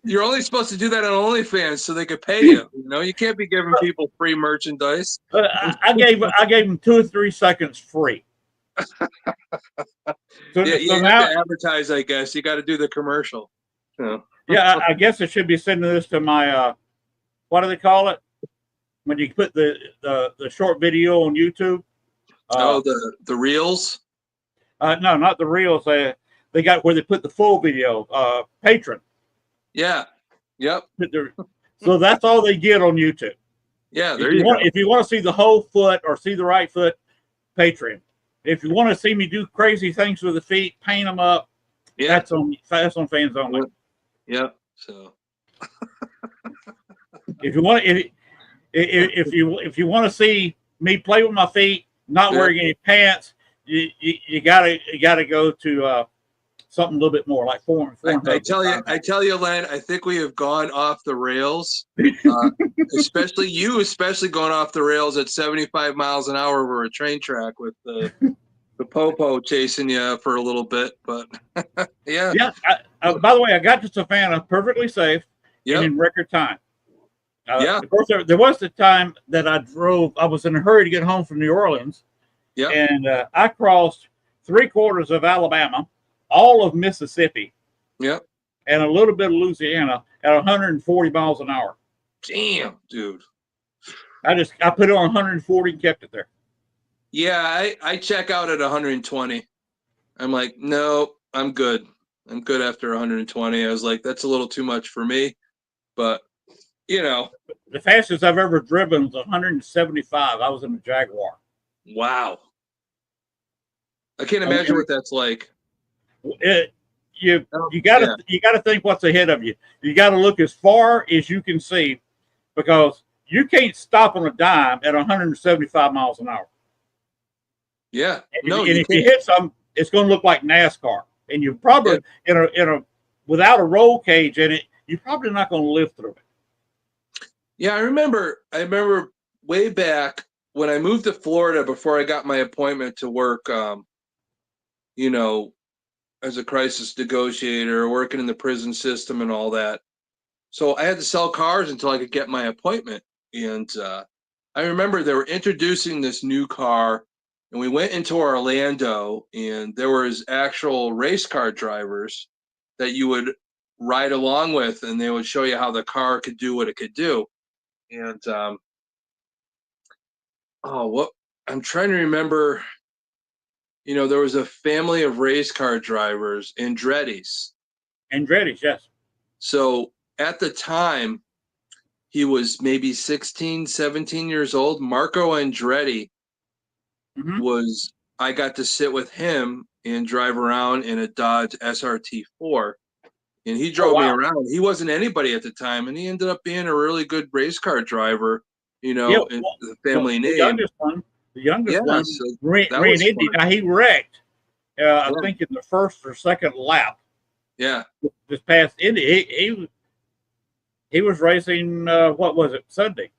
you're only supposed to do that on OnlyFans so they could pay you. You can't be giving people free merchandise. I gave them 2 or 3 seconds free. You have to advertise, I guess. You got to do the commercial. Yeah, I guess I should be sending this to my what do they call it when you put the short video on YouTube? The reels. No, not the reels. They got where they put the full video. Patron. Yeah. Yep. So that's all they get on YouTube. Yeah, there you go. If you want to see the whole foot or see the right foot, Patreon. If you want to see me do crazy things with the feet, paint them up, that's on Fans Only. Yeah. So if you want if you want to see me play with my feet, not wearing any pants, you gotta go to something a little bit more like four. I tell you, Len, I think we have gone off the rails. Especially going off the rails at 75 miles an hour over a train track with the popo chasing you for a little bit. But yeah. By the way, I got to Savannah perfectly safe and in record time. Of course, there was the time that I drove. I was in a hurry to get home from New Orleans. Yeah. And I crossed 3/4 of Alabama, all of Mississippi. Yep. And a little bit of Louisiana at 140 miles an hour. Damn, dude. I put it on 140 and kept it there. Yeah, I check out at 120. I'm like, no, I'm good. I'm good after 120. I was like, that's a little too much for me. But, The fastest I've ever driven was 175. I was in a Jaguar. Wow. I can't imagine what that's like. You gotta think what's ahead of you. You gotta look as far as you can see, because you can't stop on a dime at 175 miles an hour. Yeah. And if you hit something, it's going to look like NASCAR. And you're probably in a without a roll cage in it, you're probably not going to live through it. Yeah, I remember way back when I moved to Florida before I got my appointment to work, as a crisis negotiator, working in the prison system and all that. So I had to sell cars until I could get my appointment. And I remember they were introducing this new car, and we went into Orlando, and there was actual race car drivers that you would ride along with, and they would show you how the car could do what it could do. And I'm trying to remember. There was a family of race car drivers, Andretti's. Andretti's, yes. So at the time, he was maybe 16, 17 years old. Marco Andretti I got to sit with him and drive around in a Dodge SRT4. And he drove me around. He wasn't anybody at the time, and he ended up being a really good race car driver, the family name. The youngest one ran Indy. Now, he wrecked, I think, in the first or second lap. Yeah. Just past Indy. He was racing, what was it, Sunday?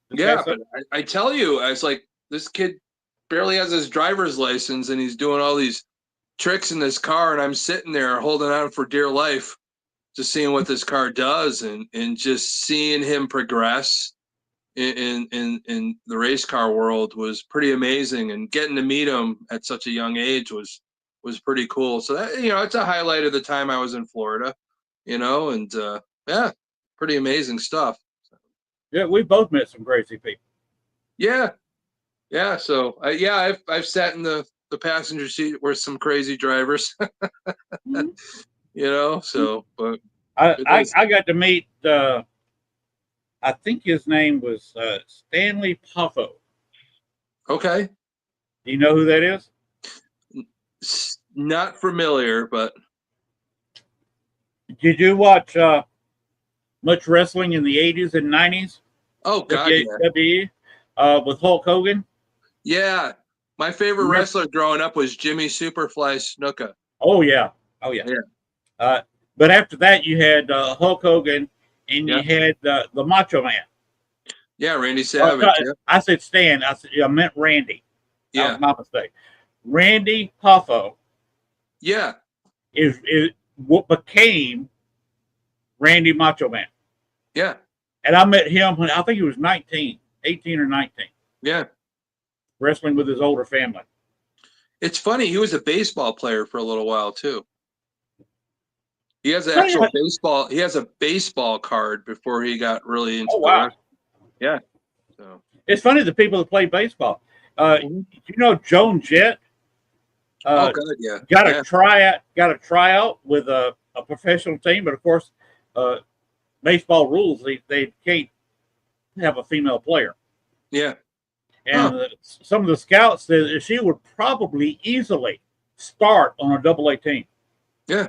But I tell you, I was like, this kid barely has his driver's license, and he's doing all these tricks in this car, and I'm sitting there holding on for dear life, just seeing what this car does, and just seeing him progress in the race car world was pretty amazing, and getting to meet him at such a young age was pretty cool. So that, it's a highlight of the time I was in Florida, and pretty amazing stuff. Yeah, we both met some crazy people. Yeah, yeah. So I've sat in the passenger seat with some crazy drivers. So but it is I got to meet. I think his name was Stanley Puffo. okay. Do you know who that is? Not familiar, but Did you watch much wrestling in the 80s and 90s? oh god, yeah, WWE with Hulk Hogan. yeah. My favorite Remember? wrestler growing up was Jimmy Superfly Snuka. Oh yeah, oh yeah. Yeah, But after that, you had Hulk Hogan, and yeah, you had the Macho Man. yeah. Randy Oh, Savage. no, Yeah, I said Stan. I meant Randy. That yeah, was my mistake. Randy Puffo yeah, is what became Randy Macho Man. yeah, And I met him when I think he was 18 or 19, yeah. wrestling with his older family. It's funny. He was a baseball player for a little while too. He has an Funny, actual baseball. He has a baseball card before he got really into oh the wow, rest. Yeah. So. it's funny the people that play baseball. Mhm. You know, Joan Jett Oh uh, god, yeah, got yeah, got a tryout with a professional team, but of course, uh, baseball rules they can't have a female player. yeah. And Huh. some of the scouts said that she would probably easily start on a double A team. Yeah.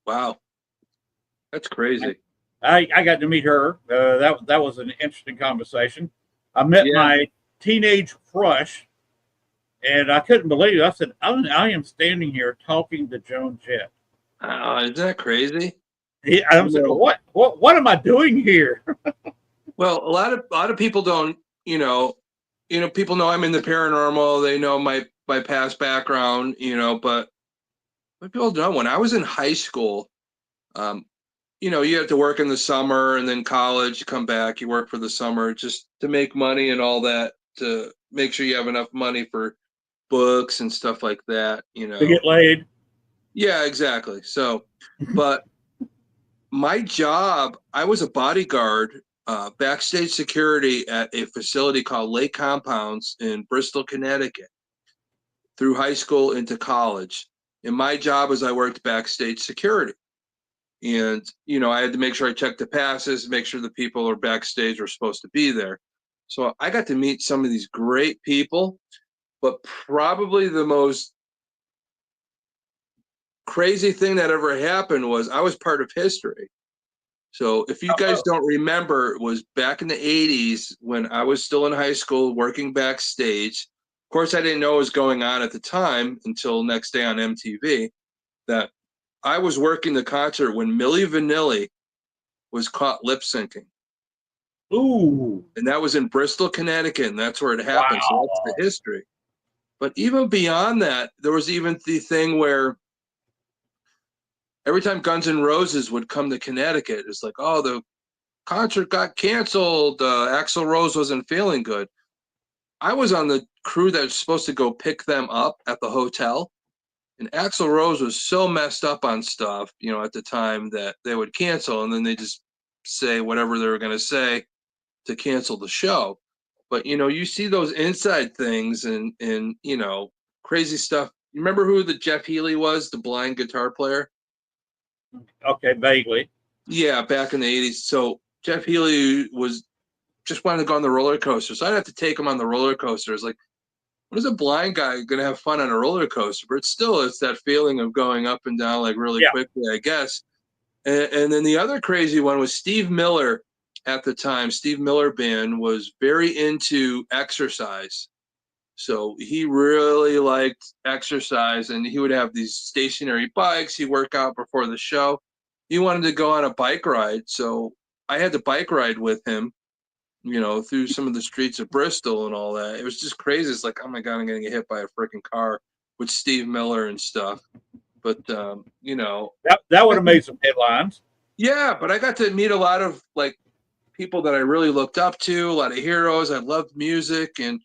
Wow. That's crazy. I got to meet her. That was an interesting conversation. I met Yeah. my teenage crush, and I couldn't believe it. I said, I am standing here talking to Joan Jett. Isn't that crazy? I You said, know, what am I doing here? well, a lot of people don't. People know I'm in the paranormal. They know my past background. But what people don't. When I was in high school, um, you have to work in the summer and then college. You come back, you work for the summer just to make money and all that to make sure you have enough money for books and stuff like that. To get laid. Yeah, exactly. So, but my job, I was a bodyguard, backstage security at a facility called Lake Compounds in Bristol, Connecticut, through high school into college. And my job is I worked backstage security. And, I had to make sure I checked the passes, make sure the people who are backstage were supposed to be there. So I got to meet some of these great people, but probably the most crazy thing that ever happened was I was part of history. So if you guys don't remember, it was back in the 80s when I was still in high school working backstage. Of course, I didn't know what was going on at the time until next day on MTV that I was working the concert when Milli Vanilli was caught lip syncing. Ooh, And that was in Bristol, Connecticut, and that's where it happened. So that's wow. the history. But even beyond that, there was even the thing where every time Guns N' Roses would come to Connecticut, it's like, oh, the concert got canceled. Axl Rose wasn't feeling good. I was on the crew that was supposed to go pick them up at the hotel. And Axl Rose was so messed up on stuff, at the time that they would cancel. And then they just say whatever they were going to say to cancel the show. But, you see those inside things and crazy stuff. You remember who the Jeff Healey was, the blind guitar player? Okay, vaguely. Yeah, back in the 80s. So Jeff Healey was just wanted to go on the roller coaster. So I'd have to take him on the roller coaster. It's like, what is a blind guy going to have fun on a roller coaster? But it's that feeling of going up and down like really Yeah. quickly, I guess. And then the other crazy one was Steve Miller at the time. Steve Miller Band was very into exercise. So he really liked exercise and he would have these stationary bikes. He'd work out before the show. He wanted to go on a bike ride. So I had to bike ride with him, through some of the streets of Bristol and all that. It was just crazy. It's like, oh my God, I'm going to get hit by a freaking car with Steve Miller and stuff. But, That would have made some headlines. yeah, but I got to meet a lot of people that I really looked up to, a lot of heroes. I loved music and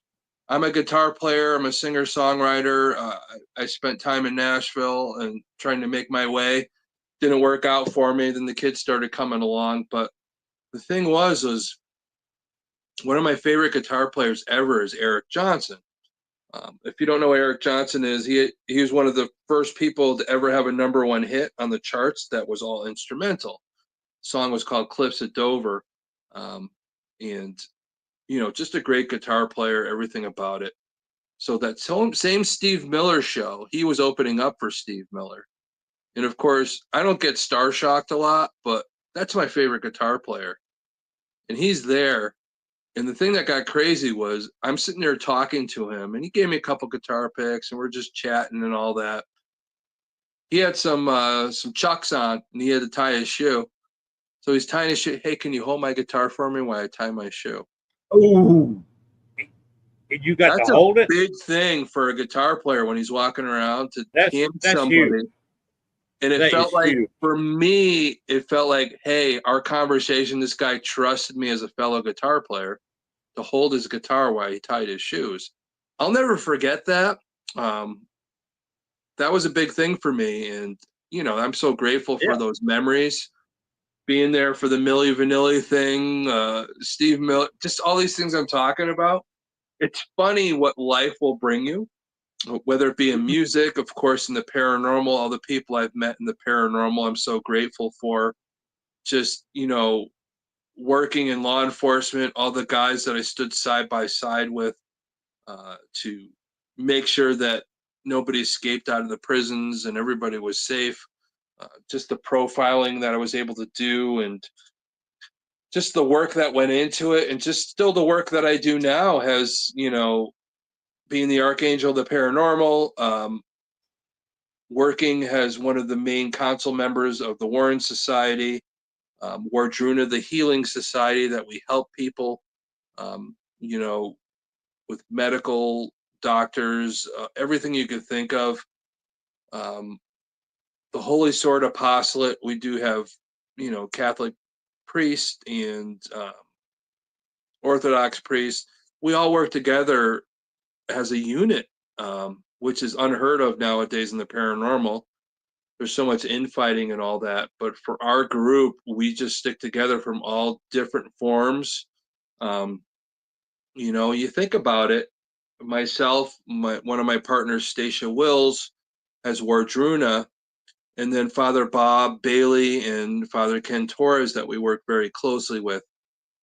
I'm a guitar player. I'm a singer songwriter. I spent time in Nashville and trying to make my way. Didn't work out for me. Then the kids started coming along. But the thing was one of my favorite guitar players ever is Eric Johnson. If you don't know what Eric Johnson is, he was one of the first people to ever have a #1 hit on the charts that was all instrumental. The song was called Cliffs at Dover. And, just a great guitar player, everything about it. So that same Steve Miller show, he was opening up for Steve Miller. And of course, I don't get star-shocked a lot, but that's my favorite guitar player. And he's there. And the thing that got crazy was I'm sitting there talking to him, and he gave me a couple guitar picks, and we're just chatting and all that. He had some Chucks on, and he had to tie his shoe. So he's tying his shoe. Hey, can you hold my guitar for me while I tie my shoe? Oh, you got That's to a hold it. big thing for a guitar player when he's walking around to hand That's somebody. huge. And it That felt is like, huge. for me, it felt like, hey, our conversation, this guy trusted me as a fellow guitar player to hold his guitar while he tied his shoes. I'll never forget that. That was a big thing for me. And, I'm so grateful for Yeah. those memories. Being there for the Milli Vanilli thing, Steve Miller, just all these things I'm talking about. It's funny what life will bring you, whether it be in music, of course, in the paranormal, all the people I've met in the paranormal, I'm so grateful for. Just, working in law enforcement, all the guys that I stood side by side with to make sure that nobody escaped out of the prisons and everybody was safe. Just the profiling that I was able to do, and just the work that went into it, and just still the work that I do now has, being the archangel of the paranormal, working as one of the main council members of the Warren Society, Wardruna, the Healing Society, that we help people, um, with medical doctors, everything you could think of. The Holy Sword Apostolate, we do have, Catholic priests and Orthodox priests. We all work together as a unit, which is unheard of nowadays in the paranormal. There's so much infighting and all that, but for our group, we just stick together from all different forms. You think about it. Myself, one of my partners, Stacia Wills, has Wardruna, and then Father Bob Bailey and Father Ken Torres that we work very closely with.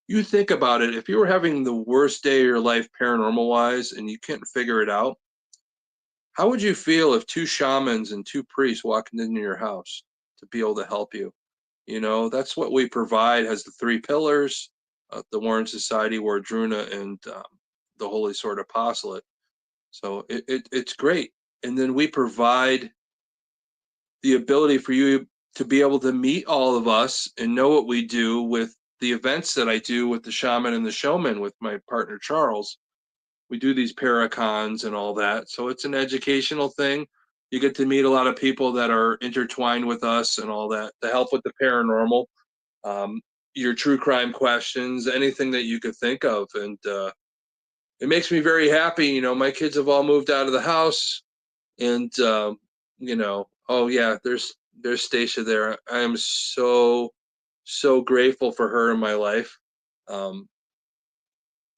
You think about it, if you were having the worst day of your life paranormal wise and you can't figure it out, how would you feel if 2 shamans and 2 priests walked into your house to be able to help you? That's what we provide, has the 3 pillars, the Warren Society, Wardruna, and the Holy Sword Apostolate. So it's great. And then we provide the ability for you to be able to meet all of us and know what we do with the events that I do with the shaman and the showman with my partner Charles. We do these paracons and all that. So it's an educational thing. You get to meet a lot of people that are intertwined with us and all that to help with the paranormal, your true crime questions, anything that you could think of. And it makes me very happy. My kids have all moved out of the house, and oh yeah, there's Stacia there. I am so grateful for her in my life.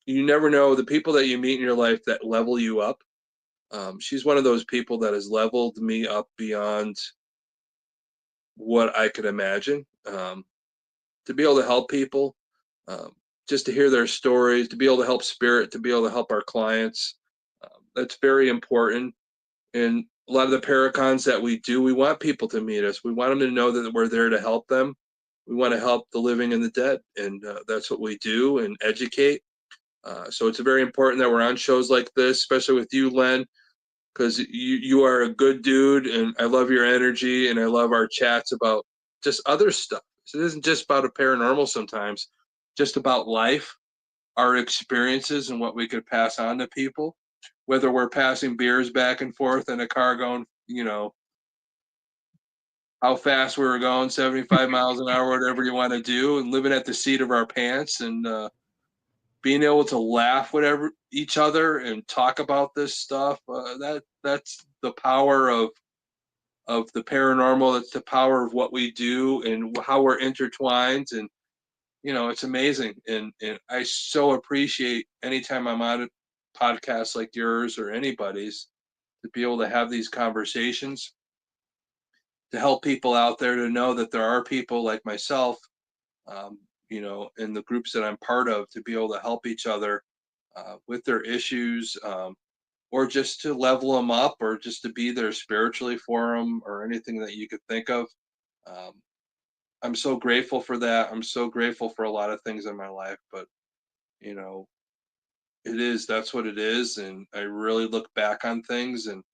You never know the people that you meet in your life that level you up. She's one of those people that has leveled me up beyond what I could imagine. To be able to help people, just to hear their stories, to be able to help spirit, to be able to help our clients, that's very important. And a lot of the paracons that we do, we want people to meet us. We want them to know that we're there to help them. We want to help the living and the dead, and that's what we do, and educate. So it's very important that we're on shows like this, especially with you, Len, because you are a good dude, and I love your energy, and I love our chats about just other stuff. So it isn't just about a paranormal sometimes, just about life, our experiences, and what we could pass on to people, whether we're passing beers back and forth in a car going, how fast we were going, 75 miles an hour, whatever you want to do, and living at the seat of our pants, and being able to laugh with each other and talk about this stuff. That's the power of the paranormal. That's the power of what we do and how we're intertwined. And it's amazing. And I so appreciate anytime I'm on a podcast like yours or anybody's to be able to have these conversations, to help people out there to know that there are people like myself, um, in the groups that I'm part of, to be able to help each other with their issues, or just to level them up, or just to be there spiritually for them, or anything that you could think of. Um, I'm so grateful for that. I'm so grateful for a lot of things in my life, but you know, that's what it is. And I really look back on things, and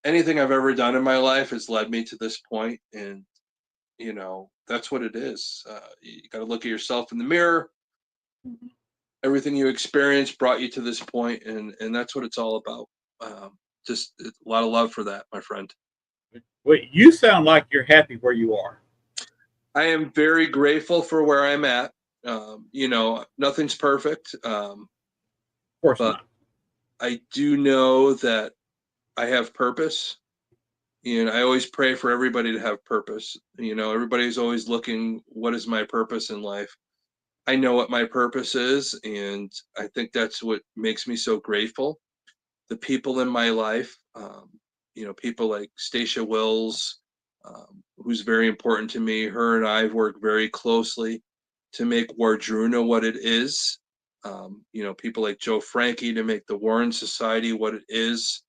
anything I've ever done in my life has led me to this point. And, that's what it is. You got to look at yourself in the mirror. Everything you experienced brought you to this point, and that's what it's all about. Just a lot of love for that, my friend. Well, you sound like you're happy where you are. I am very grateful for where I'm at. Nothing's perfect, Of course but not. I do know that I have purpose. And I always pray for everybody to have purpose. Everybody's always looking, what is my purpose in life? I know what my purpose is, and I think that's what makes me so grateful. The people in my life, people like Stacia Wills, who's very important to me. Her and I have worked very closely to make Wardruna what it is. People like Joe Frankie to make the Warren Society what it is.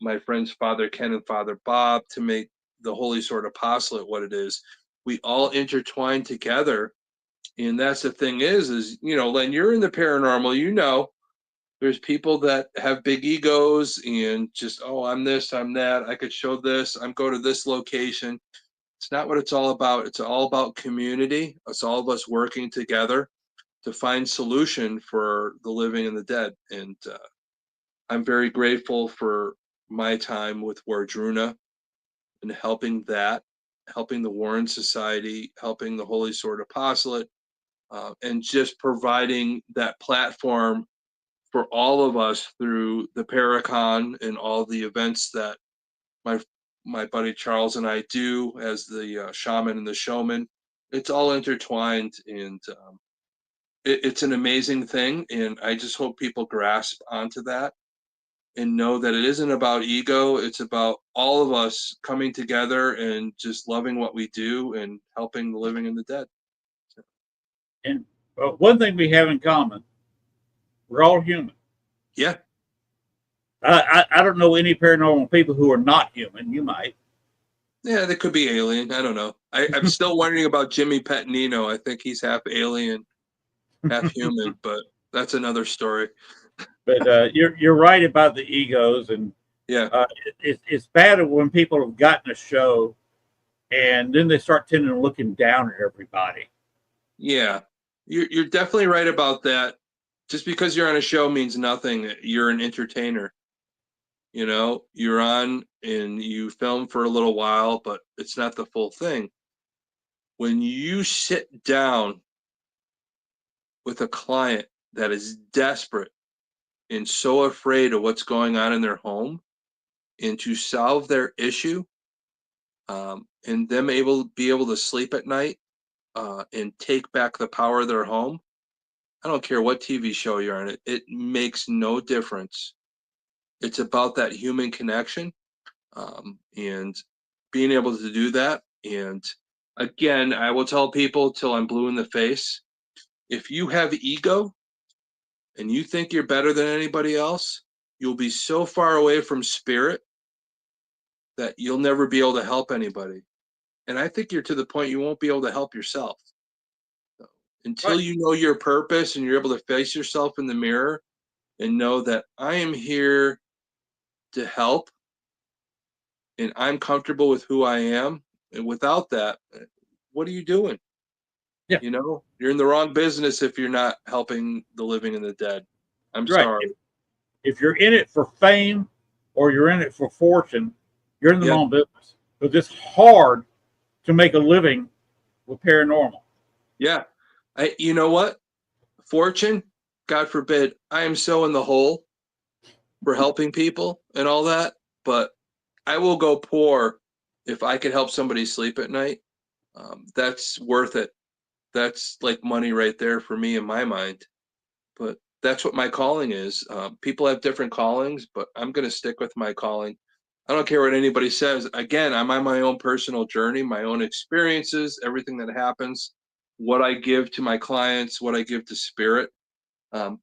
My friends Father Ken and Father Bob to make the Holy Sword Apostolate what it is. We all intertwine together. And that's the thing is, Len, you're in the paranormal, there's people that have big egos and just, oh, I'm this, I'm that, I could show this, I'm go to this location. It's not what it's all about. It's all about community. It's all of us working together to find solution for the living and the dead. And I'm very grateful for my time with Wardruna and helping the Warren Society, helping the Holy Sword Apostolate, and just providing that platform for all of us through the Paracon and all the events that my buddy Charles and I do as the shaman and the showman. It's all intertwined, and it's an amazing thing. And I just hope people grasp onto that and know that it isn't about ego. It's about all of us coming together and just loving what we do and helping the living and the dead. And one thing we have in common, we're all human. Yeah. I don't know any paranormal people who are not human. You might. Yeah, they could be alien. I don't know. I'm still wondering about Jimmy Petanino. I think he's half alien, half human, but that's another story. But you're right about the egos, and Yeah. It's bad when people have gotten a show, and then they start tending to looking down at everybody. Yeah. You're definitely right about that. Just because you're on a show means nothing. You're an entertainer. You're on and you film for a little while, but it's not the full thing. When you sit down with a client that is desperate and so afraid of what's going on in their home, and to solve their issue, and them be able to sleep at night, and take back the power of their home. I don't care what TV show you're on, it makes no difference. It's about that human connection, and being able to do that. And again, I will tell people till I'm blue in the face, if you have ego and you think you're better than anybody else, you'll be so far away from spirit that you'll never be able to help anybody. And I think you're to the point you won't be able to help yourself. So, until Right. you know your purpose and you're able to face yourself in the mirror and know that I am here to help and I'm comfortable with who I am. And without that, what are you doing? Yeah. You're in the wrong business if you're not helping the living and the dead. I'm Right. sorry. If you're in it for fame or you're in it for fortune, you're in the Yeah. wrong business. Because it's hard to make a living with paranormal. Yeah. You know what? Fortune, God forbid, I am so in the hole for helping people and all that, but I will go poor if I could help somebody sleep at night. That's worth it. that's like money right there for me in my mind. But that's what my calling is. People have different callings, but I'm going to stick with my calling. I don't care what anybody says. Again, I'm on my own personal journey, my own experiences, everything that happens, what I give to my clients, what I give to spirit.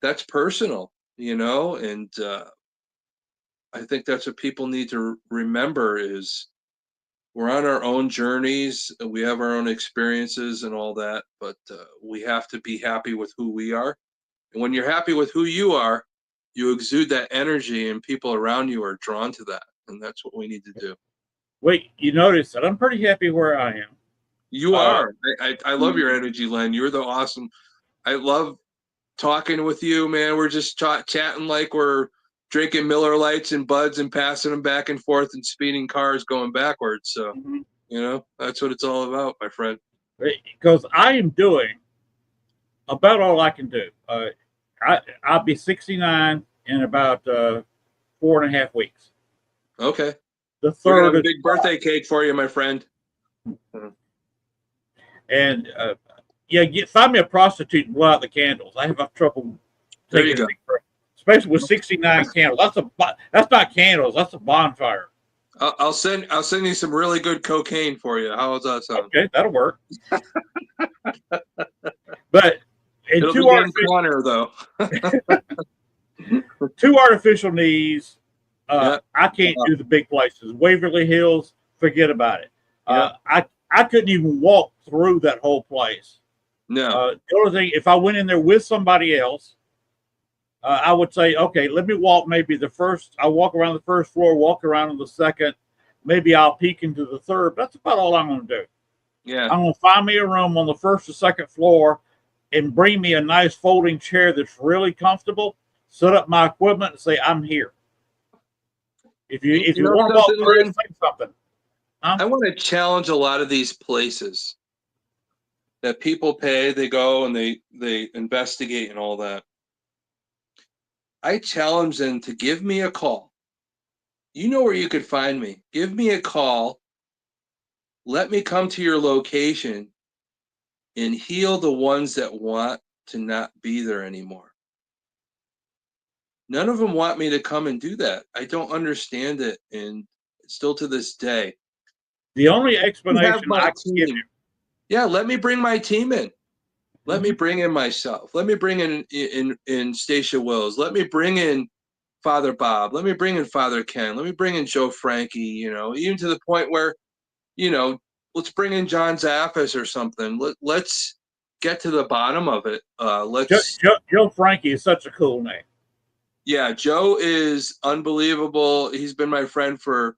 That's personal, and I think that's what people need to remember is we're on our own journeys. We have our own experiences and all that, but we have to be happy with who we are. And when you're happy with who you are, you exude that energy, and people around you are drawn to that. And that's what we need to do. Wait, you notice that I'm pretty happy where I am. You are. I love your energy, Len. You're the awesome. I love talking with you, man. We're just chatting like we're drinking Miller Lights and Buds and passing them back and forth and speeding cars going backwards. So, that's what it's all about, my friend. Because I am doing about all I can do. I'll be 69 in about 4.5 weeks. Okay. The We're gonna third have a is big birthday cake for you, my friend. and find me a prostitute and blow out the candles. I have trouble There you taking go. it, especially with 69 candles. That's not candles. That's a bonfire. I'll send you some really good cocaine for you. How does that sound? Okay, that'll work. But It'll be getting funner though. two artificial knees. Yep. I can't do the big places. Waverly Hills, forget about it. Yep. I couldn't even walk through that whole place. No. The only thing, if I went in there with somebody else, I would say, okay, let me walk maybe I'll walk around the first floor, walk around on the second, maybe I'll peek into the third. That's about all I'm going to do. Yeah. I'm going to find me a room on the first or second floor and bring me a nice folding chair that's really comfortable, set up my equipment and say, I'm here. If you want to walk through it, say something. I want to challenge a lot of these places that people pay, they go and they investigate and all that. I challenge them to give me a call. You know where you could find me. Give me a call. Let me come to your location and heal the ones that want to not be there anymore. None of them want me to come and do that. I don't understand it, and still to this day. The only explanation I can give you. Yeah, let me bring my team in. Let me bring in myself. Let me bring in Stacia Wills. Let me bring in Father Bob. Let me bring in Father Ken. Let me bring in Joe Frankie, even to the point where, let's bring in John Zaffis or something. Let's get to the bottom of it. Joe Frankie is such a cool name. Yeah, Joe is unbelievable. He's been my friend for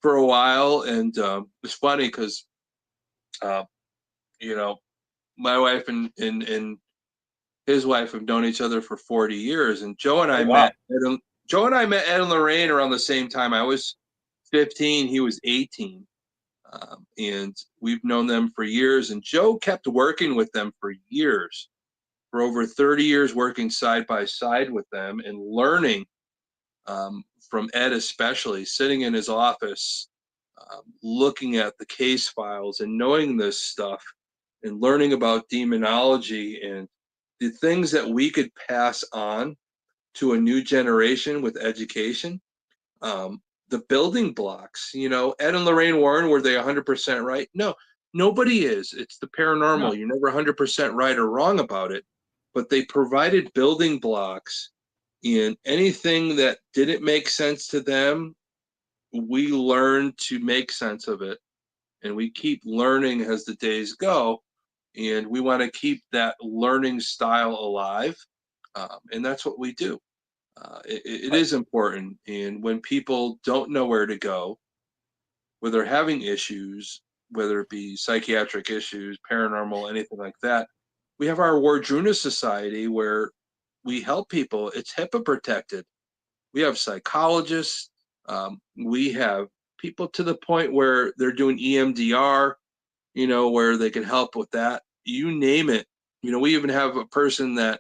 a while, and it's funny because, my wife and his wife have known each other for 40 years, and Joe and I met Ed and Lorraine around the same time. I was 15, he was 18, and we've known them for years. And Joe kept working with them for years, for over 30 years, working side by side with them and learning from Ed, especially sitting in his office, looking at the case files and knowing this stuff and learning about demonology and the things that we could pass on to a new generation with education. The building blocks, Ed and Lorraine Warren, were they 100% right? No, nobody is. It's the paranormal. No. You're never 100% right or wrong about it, but they provided building blocks, and anything that didn't make sense to them, we learned to make sense of it. And we keep learning as the days go. And we want to keep that learning style alive. And that's what we do. It is important. And when people don't know where to go, whether they're having issues, whether it be psychiatric issues, paranormal, anything like that, we have our Wardruna Society where we help people. It's HIPAA protected. We have psychologists. We have people to the point where they're doing EMDR, where they can help with that. You name it. We even have a person that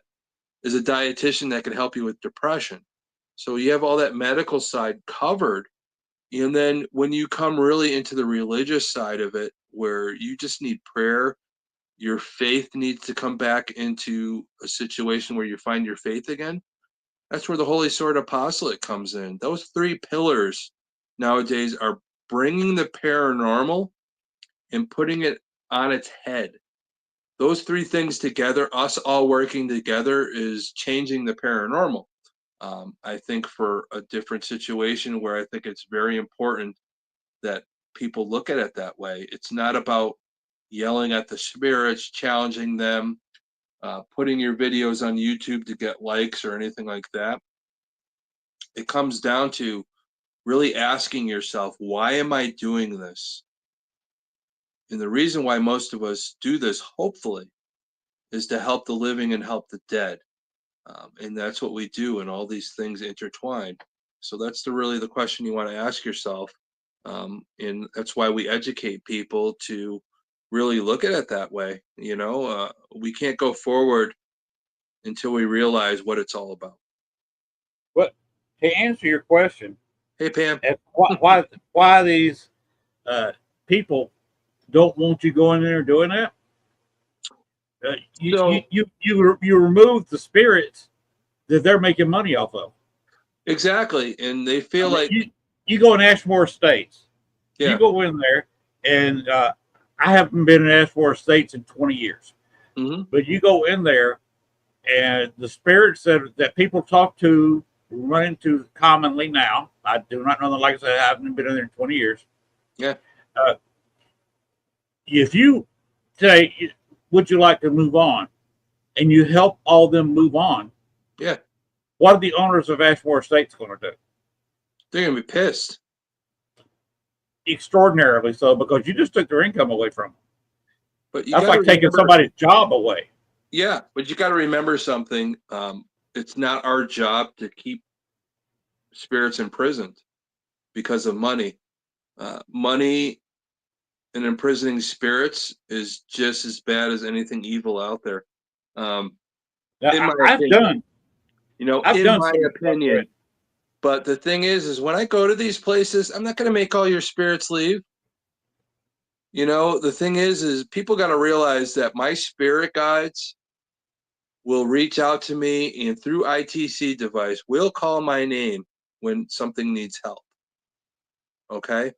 is a dietitian that can help you with depression. So you have all that medical side covered. And then when you come really into the religious side of it, where you just need prayer, your faith needs to come back into a situation where you find your faith again. That's where the Holy Sword Apostolate comes in. Those three pillars nowadays are bringing the paranormal and putting it on its head. Those three things together, us all working together, is changing the paranormal. I think for a different situation where I think it's very important that people look at it that way. It's not about yelling at the spirits, challenging them, putting your videos on YouTube to get likes or anything like that. It comes down to really asking yourself, why am I doing this? And the reason why most of us do this, hopefully, is to help the living and help the dead. And that's what we do, and all these things intertwine. So that's really the question you want to ask yourself. And that's why we educate people to really look at it that way. We can't go forward until we realize what it's all about. But to answer your question, Hey, Pam. Why these people don't want you going in there doing that? You remove the spirits that they're making money off of. Exactly, and they feel like you go in Ashmore Estates. Yeah. You go in there, and I haven't been in Ashmore Estates in 20 years. Mm-hmm. But you go in there, and the spirits that people talk to, run into commonly now. I do not know them. Like I said, I haven't been in there in 20 years. Yeah. If you say, would you like to move on? And you help all them move on. Yeah. What are the owners of Ashmore Estates going to do? They're going to be pissed. Extraordinarily so, because you just took their income away from them. But that's like taking somebody's job away. Yeah, but you got to remember something. It's not our job to keep spirits imprisoned because of money. Money and imprisoning spirits is just as bad as anything evil out there. In my opinion. But the thing is when I go to these places, I'm not going to make all your spirits leave. The thing is people got to realize that my spirit guides will reach out to me, and through ITC device will call my name when something needs help. Okay?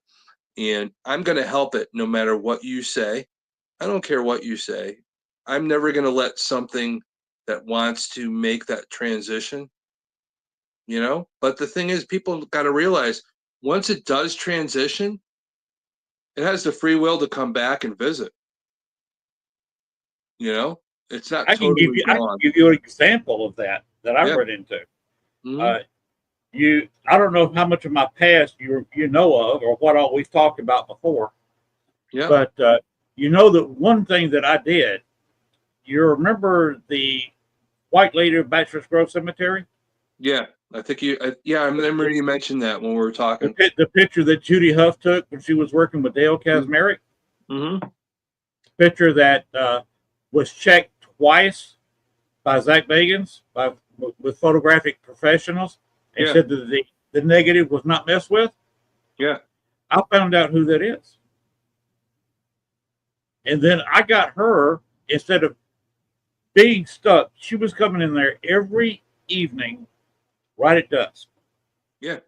And I'm going to help it no matter what you say. I don't care what you say. I'm never going to let something that wants to make that transition, But the thing is, people got to realize once it does transition, it has the free will to come back and visit. It's not totally I can give you an example of that I've run into. Mm-hmm. I don't know how much of my past you know of or what all we've talked about before. Yeah. But that one thing that I did, you remember the White Lady of Bachelor's Grove Cemetery? Yeah, I think I remember you mentioned that when we were talking. The picture that Judy Huff took when she was working with Dale Kazmarek. Mm-hmm. Picture that was checked twice by Zach Bagans with photographic professionals and said that the negative was not messed with. Yeah. I found out who that is. And then I got her, instead of being stuck, she was coming in there every evening right at dusk. Yeah.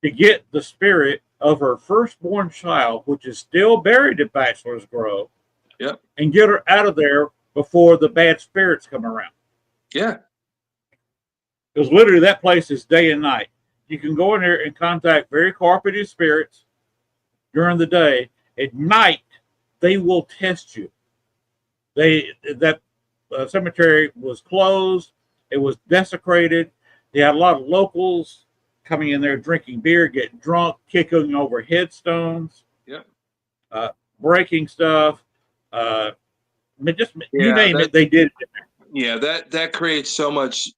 To get the spirit of her firstborn child, which is still buried at Bachelor's Grove. Yep. And get her out of there before the bad spirits come around. Yeah. Because literally that place is day and night. You can go in there and contact very cooperative spirits during the day. At night, they will test you. That cemetery was closed. It was desecrated. They had a lot of locals coming in there drinking beer, getting drunk, kicking over headstones, breaking stuff. You name it, they did it. Yeah, that creates so much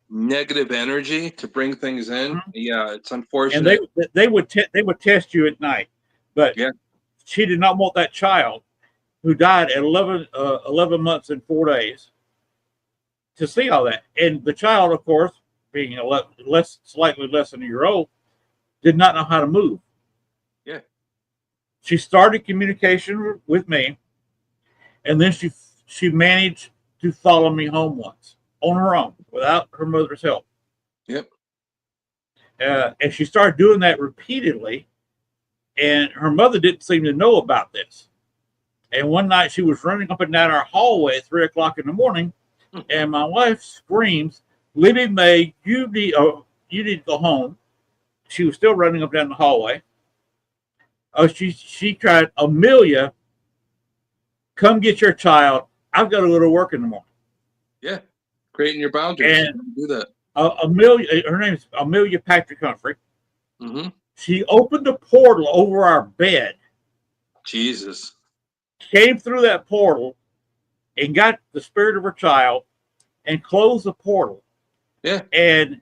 negative energy to bring things in. Mm-hmm. Yeah, it's unfortunate. And they would test you at night, but she did not want that child who died at 11 months and 4 days to see all that. And the child, of course, being slightly less than a year old, did not know how to move. Yeah. She started communication with me, and then she managed to follow me home once on her own without her mother's help. Yep. And she started doing that repeatedly, and her mother didn't seem to know about this. And one night she was running up and down our hallway at 3 o'clock in the morning, and my wife screams, "Libby May, you need to go home." She was still running up and down the hallway. She tried, "Amelia, come get your child. I've got to go to work in the morning." Yeah. Creating your boundaries. And do that. Amelia, her name is Amelia Patrick Humphrey. Mm-hmm. She opened a portal over our bed, Jesus. came through that portal, and got the spirit of her child, and closed the portal. Yeah. And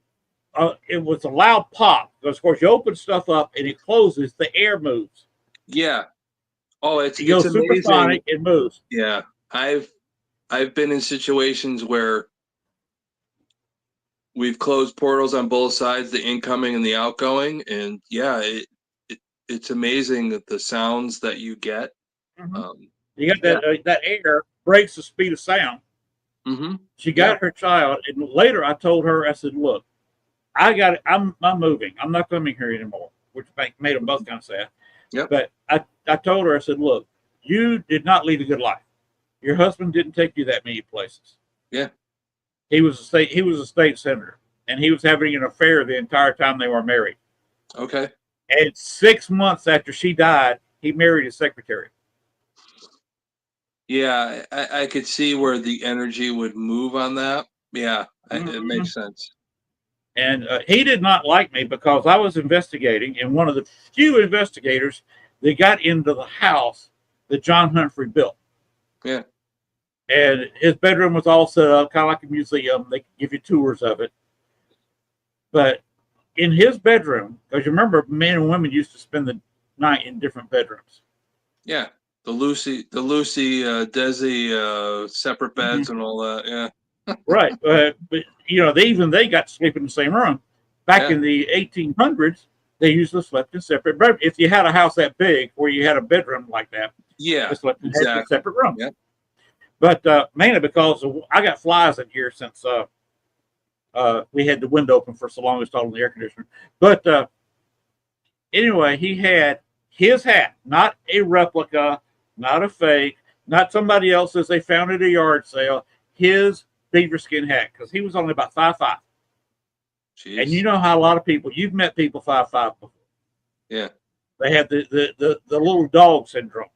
it was a loud pop because, of course, you open stuff up and it closes, the air moves. Yeah. Oh, It goes amazing. supersonic, it moves. Yeah. I've been in situations where we've closed portals on both sides, the incoming and the outgoing, and yeah, it's amazing that the sounds that you get. Mm-hmm. You got that that air breaks the speed of sound. Mm-hmm. She got her child, and later I told her, I said, "Look, I'm moving. I'm not coming here anymore," which made them both kind of sad. Yep. But I told her, I said, "Look, you did not lead a good life. Your husband didn't take you that many places. Yeah. He was a state senator, and he was having an affair the entire time they were married. Okay. And 6 months after she died, he married his secretary." Yeah, I could see where the energy would move on that. Yeah, Mm-hmm. it makes sense. And he did not like me because I was investigating, and one of the few investigators that got into the house that John Humphrey built. Yeah. And his bedroom was all set up, kind of like a museum. They give you tours of it. But in his bedroom, because you remember, men and women used to spend the night in different bedrooms. Yeah, the Lucy, Desi, separate beds and all that. Yeah. Right. But they got to sleep in the same room. Back in the 1800s, they usually slept in separate bedrooms. If you had a house that big where you had a bedroom like that, yeah, they slept in separate rooms. Yeah. But mainly because I got flies in here since we had the window open for so long, installing the air conditioner. But anyway, he had his hat, not a replica, not a fake, not somebody else's they found at a yard sale, his beaver skin hat, because he was only about 5'5". Jeez. And you know how a lot of people, you've met people 5'5" before. Yeah. They have the little dog syndrome.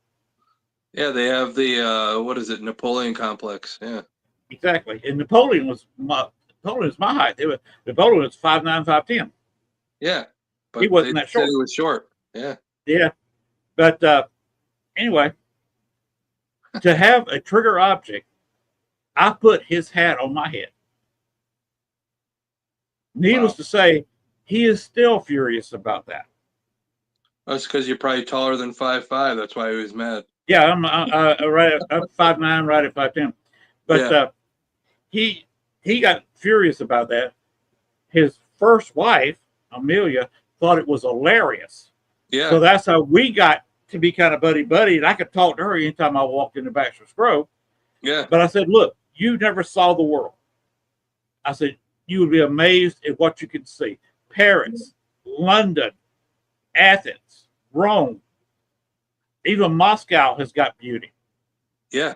Yeah, they have the what is it, Napoleon complex. Yeah. Exactly. And Napoleon was my height. Napoleon was 5'9", 5'10". Yeah. But he wasn't that short. He was short. Yeah. Yeah. But anyway, to have a trigger object, I put his hat on my head. Needless to say, he is still furious about that. That's because you're probably taller than 5'5". That's why he was mad. Yeah, I'm 5'9", right at 5'10". But he got furious about that. His first wife, Amelia, thought it was hilarious. Yeah. So that's how we got to be kind of buddy-buddy, and I could talk to her anytime I walked into Baxter's Grove. Yeah. But I said, "Look, you never saw the world." I said, "You would be amazed at what you can see. Paris, London, Athens, Rome, even Moscow has got beauty." Yeah.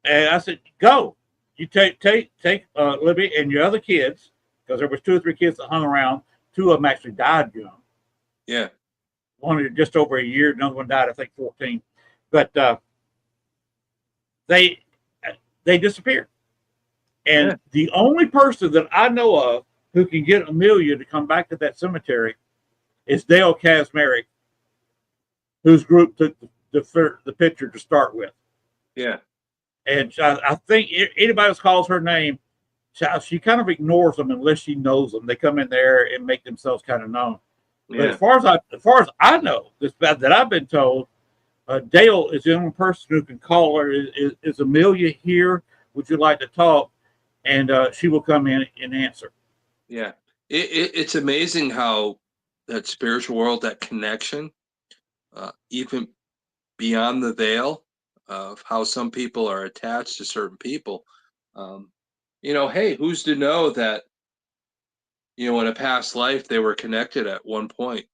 And I said, "Go. You take Libby and your other kids," because there was 2 or 3 kids that hung around. 2 of them actually died young. Yeah. One just over a year. Another one died, I think, 14. But they disappeared. And the only person that I know of who can get Amelia to come back to that cemetery is Dale Kazmarek, whose group took the picture to start with. Yeah. And I think anybody else calls her name, she kind of ignores them unless she knows them. They come in there and make themselves kind of known. Yeah. But as far as I know, that I've been told, Dale is the only person who can call her. Is Amelia here? Would you like to talk? And she will come in and answer. Yeah. It's amazing how that spiritual world, that connection, even beyond the veil, of how some people are attached to certain people. Hey, who's to know that, in a past life they were connected at one point.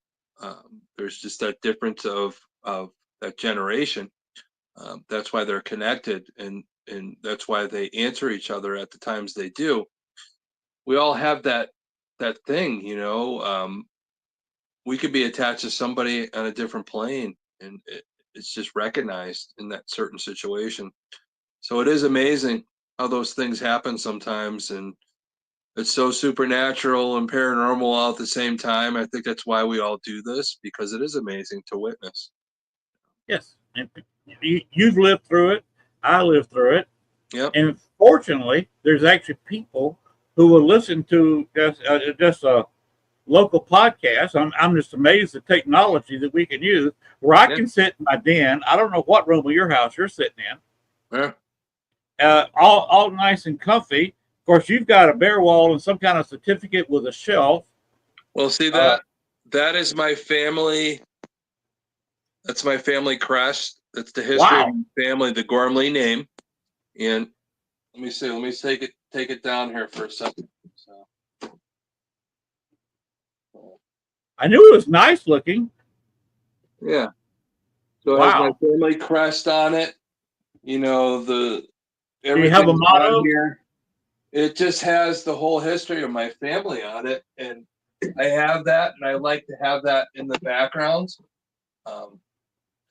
There's just that difference of that generation. That's why they're connected, and that's why they answer each other at the times they do. We all have that thing, we could be attached to somebody on a different plane, and it's just recognized in that certain situation. So it is amazing how those things happen sometimes, and it's so supernatural and paranormal all at the same time. I think that's why we all do this, because it is amazing to witness. Yes, and you've lived through it. I lived through it, Yep. and fortunately, there's actually people who will listen to just a local podcast. I'm just amazed at the technology that we can use. Where I Yeah. can sit in my den. I don't know what room of your house you're sitting in. Yeah. All nice and comfy. Of course, you've got a bare wall and some kind of certificate with a shelf. Well, see, that is my family. That's my family crest. That's the history of my family, the Gormley name. And let me see. Let me take it down here for a second. So. I knew it was nice looking. Yeah. So it has my family crest on it. Do you have a motto here? It just has the whole history of my family on it, and I have that, and I like to have that in the background.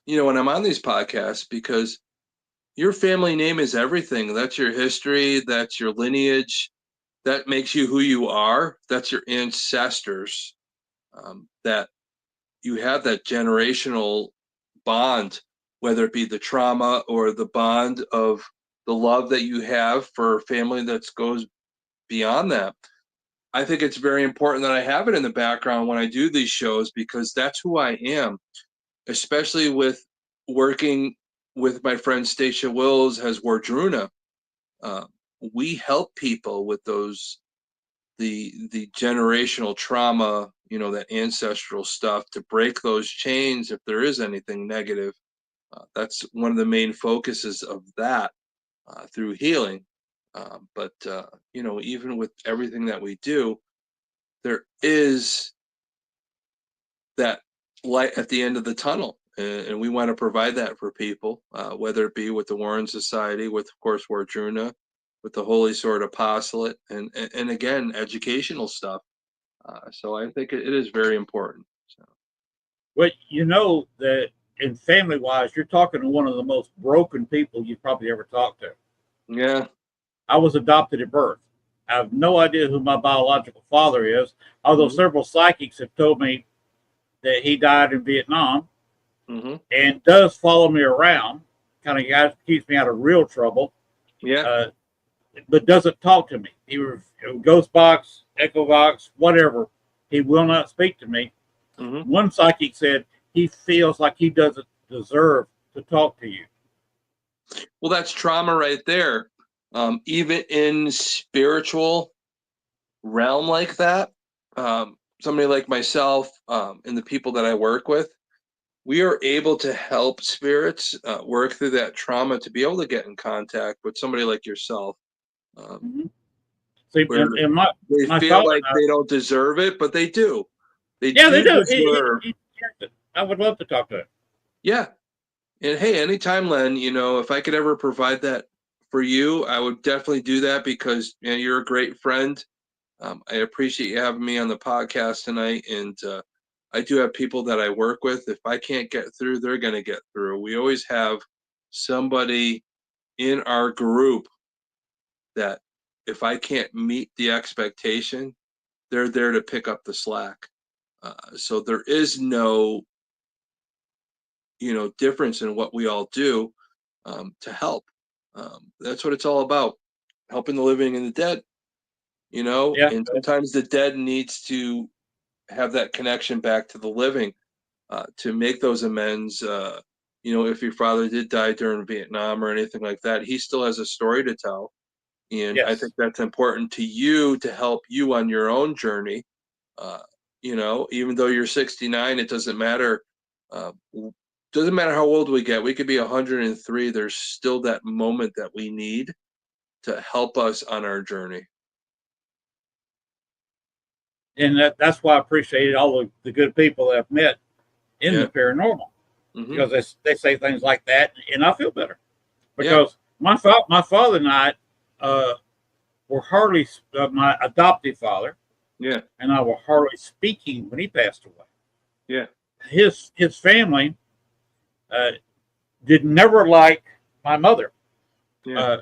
When I'm on these podcasts, because your family name is everything. That's your history. That's your lineage. That makes you who you are. That's your ancestors. That you have that generational bond, whether it be the trauma or the bond of the love that you have for a family that goes beyond that. I think it's very important that I have it in the background when I do these shows, because that's who I am, especially with working with my friend Stacia Wills as Wardruna. We help people with the generational trauma, that ancestral stuff, to break those chains if there is anything negative. That's one of the main focuses of that through healing. But even with everything that we do, there is that light at the end of the tunnel, and we want to provide that for people, whether it be with the Warren Society, with, of course, Wardruna, with the Holy Sword Apostolate, and again, educational stuff. So I think it is very important. So. Well, that in family wise, you're talking to one of the most broken people you've probably ever talked to. Yeah. I was adopted at birth. I have no idea who my biological father is, although several psychics have told me that he died in Vietnam, and does follow me around, kind of keeps me out of real trouble. Yeah. But doesn't talk to me. He was ghost box, echo box, whatever. He will not speak to me. One psychic said he feels like he doesn't deserve to talk to you. Well, that's trauma right there. Even in spiritual realm like that, somebody like myself, and the people that I work with, we are able to help spirits work through that trauma to be able to get in contact with somebody like yourself. See, they feel like they don't deserve it, but they do. They do deserve. I would love to talk to him. Yeah. And hey, anytime, Len, if I could ever provide that for you, I would definitely do that, because you're a great friend. I appreciate you having me on the podcast tonight. And I do have people that I work with. If I can't get through, they're going to get through. We always have somebody in our group that, if I can't meet the expectation, they're there to pick up the slack. So there is no, difference in what we all do to help. That's what it's all about, helping the living and the dead. And sometimes the dead needs to have that connection back to the living to make those amends. If your father did die during Vietnam or anything like that, he still has a story to tell. And I think that's important to you, to help you on your own journey. Even though you're 69, it doesn't matter doesn't matter how old we get. We could be 103. There's still that moment that we need to help us on our journey. And that's why I appreciate all the good people that I've met in the paranormal, because they say things like that, and I feel better. Because my father and I were hardly my adoptive father, and I were hardly speaking when he passed away. Yeah, his family did never like my mother. My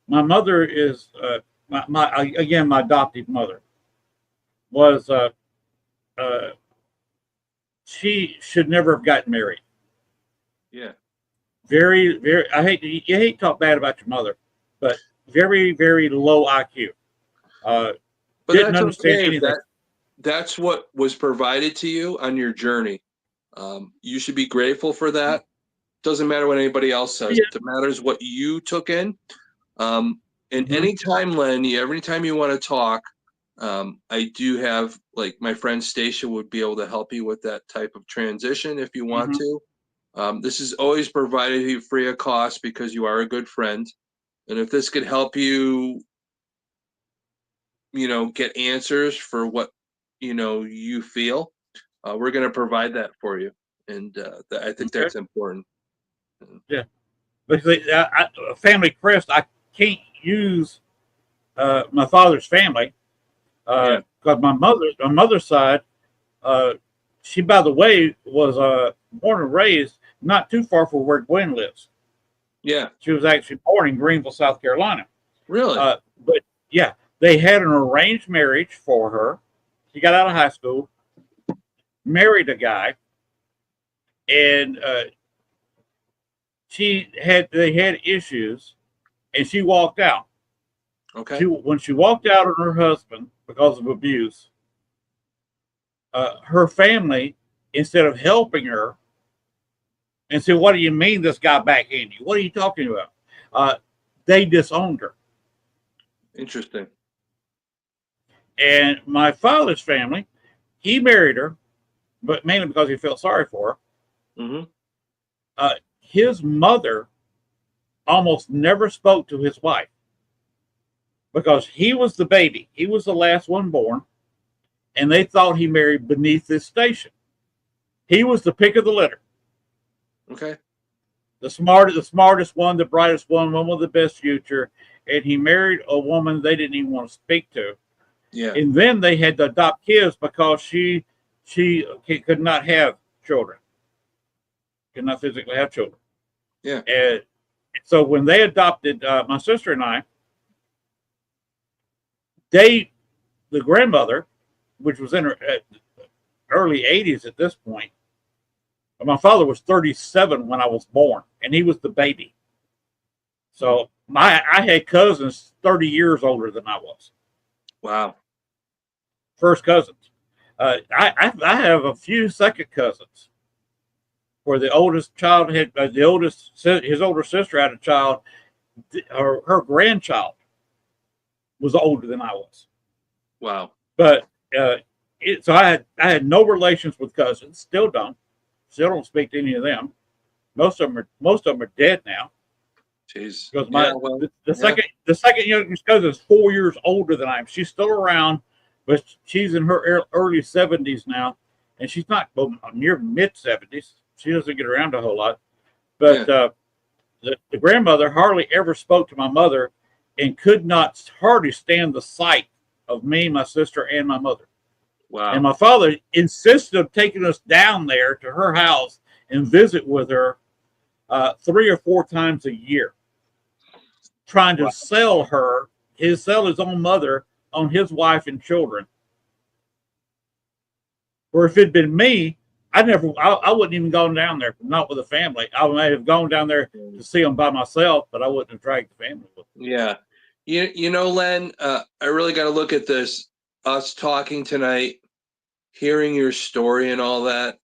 mother is my adoptive mother was she should never have gotten married. Yeah. Very, very. You hate to talk bad about your mother, but very, very low IQ. But Didn't that's understand okay. anything. That's what was provided to you on your journey. You should be grateful for that. Doesn't matter what anybody else says. It matters what you took in. And anytime, Len, anytime you want to talk, I do have, like, my friend Stacia would be able to help you with that type of transition if you want to. This is always provided you free of cost because you are a good friend. And if this could help you, get answers for what, you feel, we're going to provide that for you. And I think that's important. Yeah. But family crest, I can't use my father's family because my mother's side, she, by the way, was born and raised not too far from where Gwen lives. Yeah. She was actually born in Greenville, South Carolina. Really? But yeah, they had an arranged marriage for her. She got out of high school, married a guy, and they had issues, and she walked out. Okay. When she walked out on her husband because of abuse, her family, instead of helping her and said, "What do you mean this guy backhanded you? What are you talking about?" They disowned her. Interesting. And my father's family, he married her, but mainly because he felt sorry for her. His mother almost never spoke to his wife because he was the baby. He was the last one born, and they thought he married beneath his station. He was the pick of the litter. Okay. The smartest one, the brightest one with the best future, and he married a woman they didn't even want to speak to. Yeah. And then they had to adopt kids because she could not have children, could not physically have children. Yeah. And so when they adopted my sister and I, the grandmother, which was in her early 80s at this point, my father was 37 when I was born, and he was the baby. So I had cousins 30 years older than I was. Wow. First cousins. I have a few second cousins where the oldest child had his older sister had a child. Her grandchild was older than I was. Wow. But so I had no relations with cousins. Still don't speak to any of them. Most of them are dead now. Jeez. Because the second youngest cousin is 4 years older than I am. She's still around, but she's in her early 70s now, and she's not near mid 70s. She doesn't get around a whole lot. But the grandmother hardly ever spoke to my mother, and could not hardly stand the sight of me, my sister, and my mother. Wow. And my father insisted on taking us down there to her house and visit with her 3 or 4 times a year, trying to sell his own mother on his wife and children. Or if it'd been me, I wouldn't even gone down there, not with a family. I may have gone down there to see them by myself, but I wouldn't have dragged the family with me. Yeah. Len, I really got to look at this. Us talking tonight, hearing your story and all that,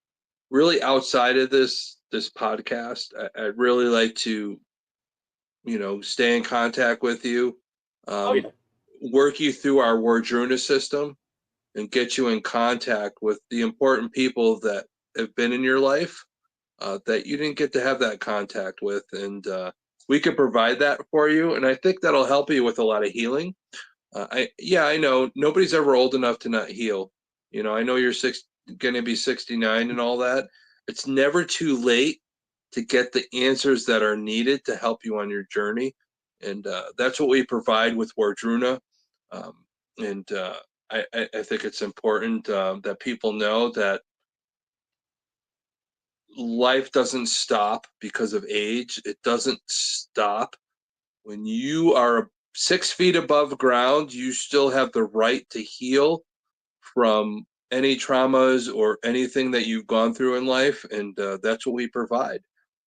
really outside of this podcast, I'd really like to, stay in contact with you, work you through our Wardruna system, and get you in contact with the important people that have been in your life that you didn't get to have that contact with, and we can provide that for you. And I think that'll help you with a lot of healing. I know nobody's ever old enough to not heal. You know, I know you're going to be 69 and all that. It's never too late to get the answers that are needed to help you on your journey, and that's what we provide with Wardruna. And I think it's important that people know that life doesn't stop because of age. It doesn't stop. When you are 6 feet above ground, you still have the right to heal from any traumas or anything that you've gone through in life. And that's what we provide.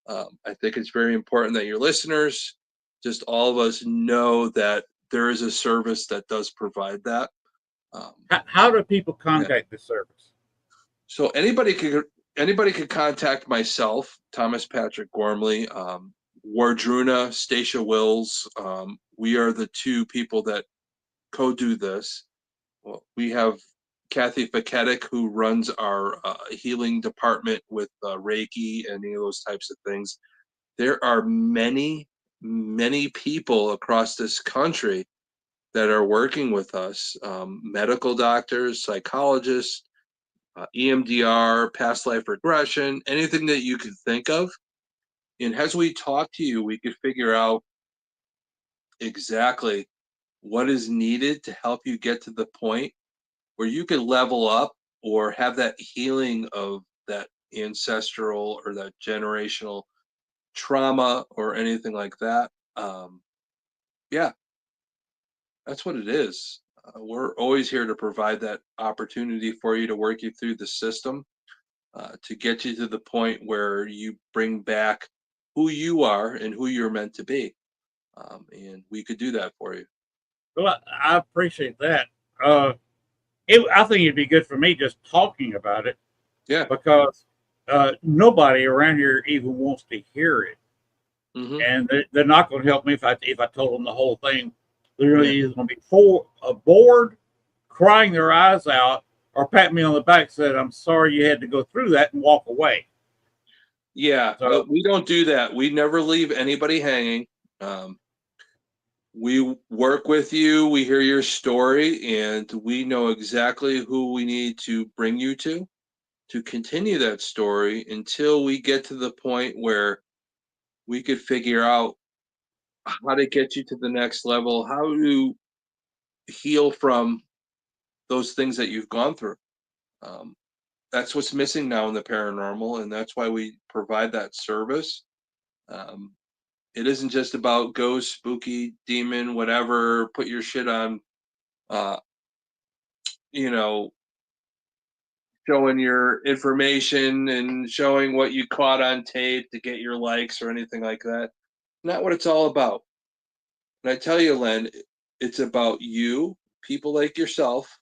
I think it's very important that your listeners, just all of us, know that there is a service that does provide that. How do people Yeah. contact this service? So anybody could contact myself, Thomas Patrick Gormley, Wardruna, Stacia Wills. We are the two people that co-do this. Well, we have Kathy Faketic, who runs our healing department with Reiki and any of those types of things. There are many, many people across this country that are working with us, medical doctors, psychologists, EMDR, past life regression, anything that you could think of. And as we talk to you, we could figure out exactly what is needed to help you get to the point where you could level up or have that healing of that ancestral or that generational trauma or anything like that. Yeah, that's what it is. We're always here to provide that opportunity for you to work you through the system to get you to the point where you bring back who you are and who you're meant to be. And we could do that for you. Well, I appreciate that. I think it'd be good for me just talking about it. Yeah. Because nobody around here even wants to hear it, and they're not going to help me if I told them the whole thing. They're either going to be bored, crying their eyes out, or pat me on the back, said, "I'm sorry you had to go through that," and walk away. Yeah, So, we don't do that. We never leave anybody hanging. We work with you, we hear your story, and we know exactly who we need to bring you to continue that story until we get to the point where we could figure out how to get you to the next level, how to heal from those things that you've gone through. That's what's missing now in the paranormal, and that's why we provide that service. It isn't just about ghost, spooky, demon, whatever, put your shit on, you know, showing your information and showing what you caught on tape to get your likes or anything like that. Not what it's all about. And I tell you, Len, it's about you, people like yourself,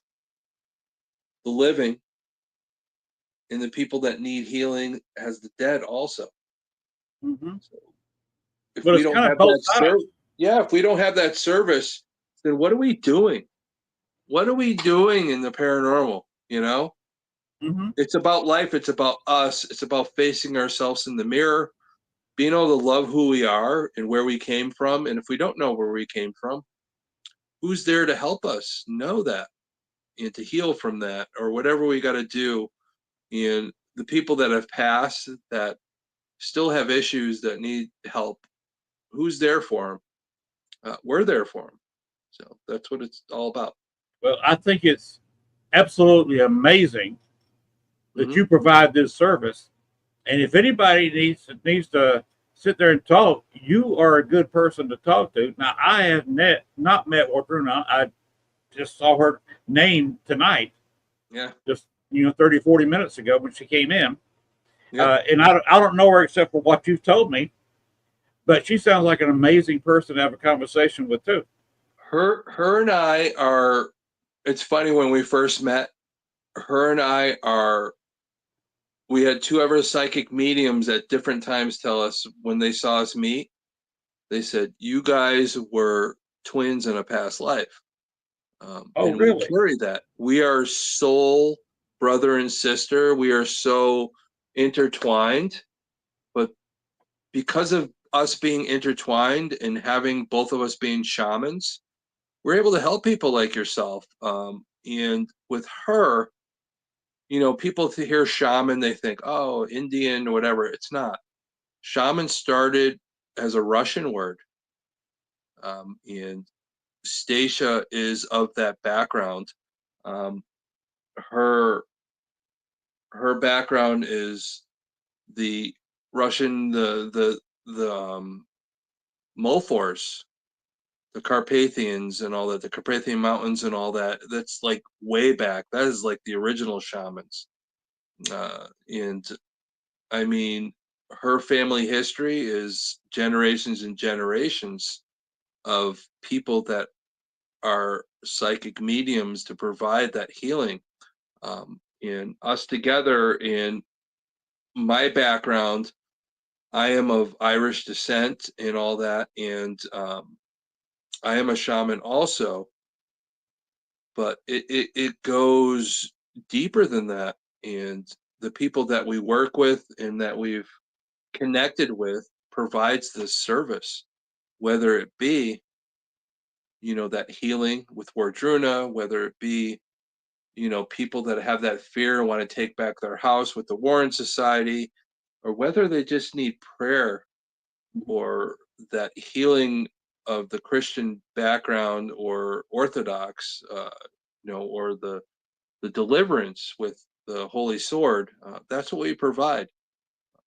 the living, and the people that need healing as the dead also. So if but we it's don't kind of have both that sides. if we don't have that service, then what are we doing? What are we doing in the paranormal? You know, it's about life. It's about us. It's about facing ourselves in the mirror, being able to love who we are and where we came from. And if we don't know where we came from, who's there to help us know that and to heal from that or whatever we got to do? And the people that have passed that still have issues that need help, who's there for them? We're there for them. So that's what it's all about. Well, I think it's absolutely amazing that you provide this service. And if anybody needs to sit there and talk, you are a good person to talk to. Now, I have not met Wardruna. I just saw her name tonight. Yeah. Just 30, 40 minutes ago when she came in. Yeah. And I don't know her except for what you've told me. But she sounds like an amazing person to have a conversation with too. Her and I are. It's funny, when we first met, her and I are. We had two other psychic mediums at different times tell us when they saw us meet. They said, "You guys were twins in a past life." And Really? we carry that. We are soul brother and sister. We are so intertwined, but because of us being intertwined and having both of us being shamans, we're able to help people like yourself. And with her, people hear shaman, they think, oh, Indian or whatever. It's not. Shaman started as a Russian word. And Stacia is of that background. Her background is the Russian, the Mulfors, the Carpathians and all that, the Carpathian Mountains and all that. That's like way back. That is like the original shamans. And I mean, her family history is generations and generations of people that are psychic mediums to provide that healing. And us together, in my background, I am of Irish descent and all that, and I am a shaman also, but it goes deeper than that. And the people that we work with and that we've connected with provides this service, whether it be, that healing with Wardruna, whether it be, people that have that fear and want to take back their house with the Warren Society, or whether they just need prayer or that healing of the Christian background or Orthodox, or the deliverance with the Holy Sword. That's what we provide.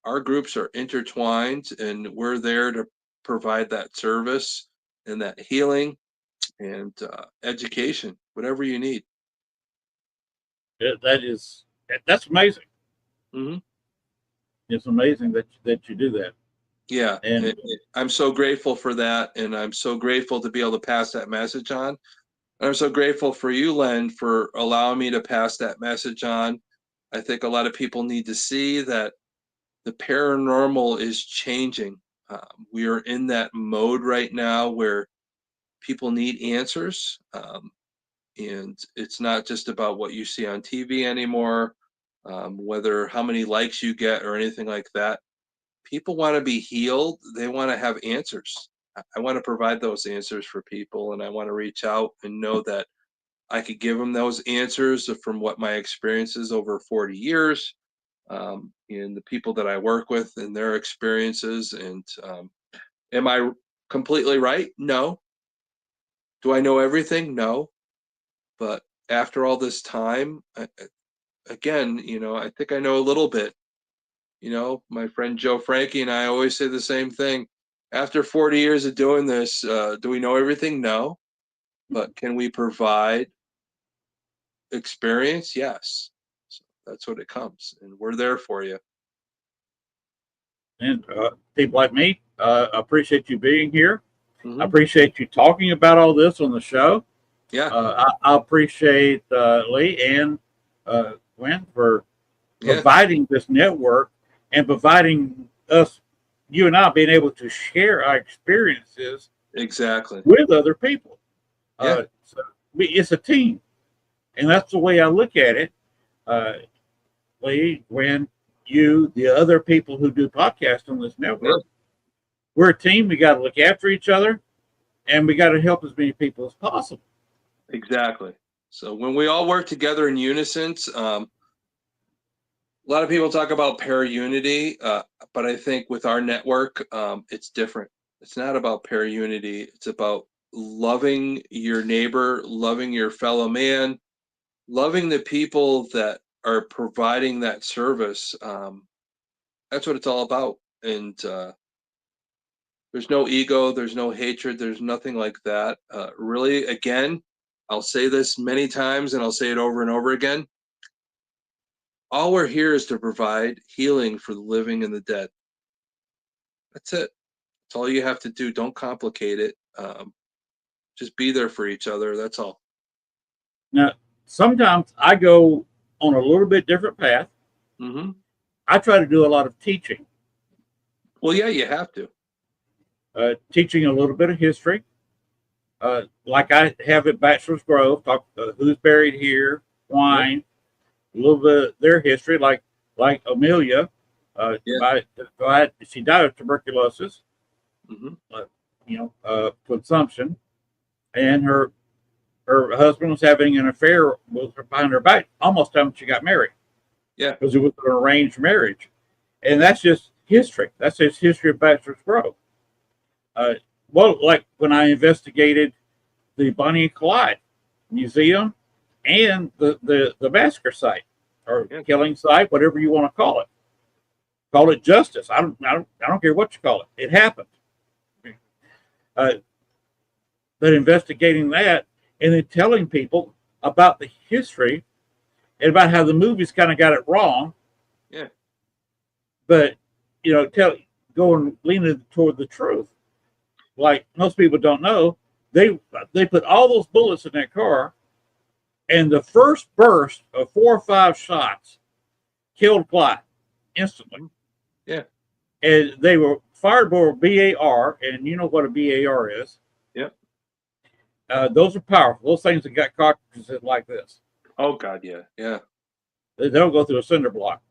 Our groups are intertwined, and we're there to provide that service and that healing and education, whatever you need. That's amazing. Mm-hmm. It's amazing that you do that. Yeah, And I'm so grateful for that, and I'm so grateful to be able to pass that message on. And I'm so grateful for you, Len, for allowing me to pass that message on. I think a lot of people need to see that the paranormal is changing. We are in that mode right now where people need answers. And it's not just about what you see on TV anymore, whether how many likes you get or anything like that. People want to be healed. They want to have answers. I want to provide those answers for people, and I want to reach out and know that I could give them those answers from what my experience is over 40 years, and the people that I work with and their experiences. And am I completely right? No. Do I know everything? No. But after all this time, again, I think I know a little bit. My friend Joe Frankie and I always say the same thing. After 40 years of doing this, do we know everything? No. But can we provide experience? Yes. So that's what it comes. And we're there for you. and people like me, appreciate you being here. Mm-hmm. I appreciate you talking about all this on the show. Yeah. I appreciate Lee and Gwen for providing this network and providing us, you and I, being able to share our experiences Exactly with other people. Yeah. So it's a team, and that's the way I look at it. Lee, Gwen, you, the other people who do podcasts on this network, we're a team. We got to look after each other, and we got to help as many people as possible. Exactly. So when we all work together in unison, a lot of people talk about para-unity, but I think with our network, it's different. It's not about para-unity. It's about loving your neighbor, loving your fellow man, loving the people that are providing that service. That's what it's all about. And there's no ego, there's no hatred, there's nothing like that. Really, again, I'll say this many times and I'll say it over and over again. All we're here is to provide healing for the living and the dead. That's it. That's all you have to do. Don't complicate it. Just be there for each other. That's all. Now, sometimes I go on a little bit different path. Mm-hmm. I try to do a lot of teaching. Well, yeah, you have to. Teaching a little bit of history. Like I have at Bachelor's Grove, talk who's buried here, wine, a little bit of their history, like Amelia. Yeah. She died of tuberculosis, Hmm. consumption, and her husband was having an affair with her behind her back almost time she got married Yeah. because it was an arranged marriage, and that's just history. That's just history of Bachelor's Grove. Uh, like when I investigated the Bonnie and Clyde Museum and the massacre site or Yeah. killing site, whatever you want to call it. Call it justice. I don't care what you call it. It happened. Uh, but investigating that and then telling people about the history and about how the movies kind of got it wrong. Yeah. But going leaning toward the truth. Like most people don't know, they put all those bullets in that car, and the first burst of 4 or 5 shots killed Clyde instantly. Yeah. And they were fired by BAR, and you know what a BAR is. Yep. Those are powerful. Those things that got cartridges like this. Oh God, yeah, yeah. They don't go through a cinder block.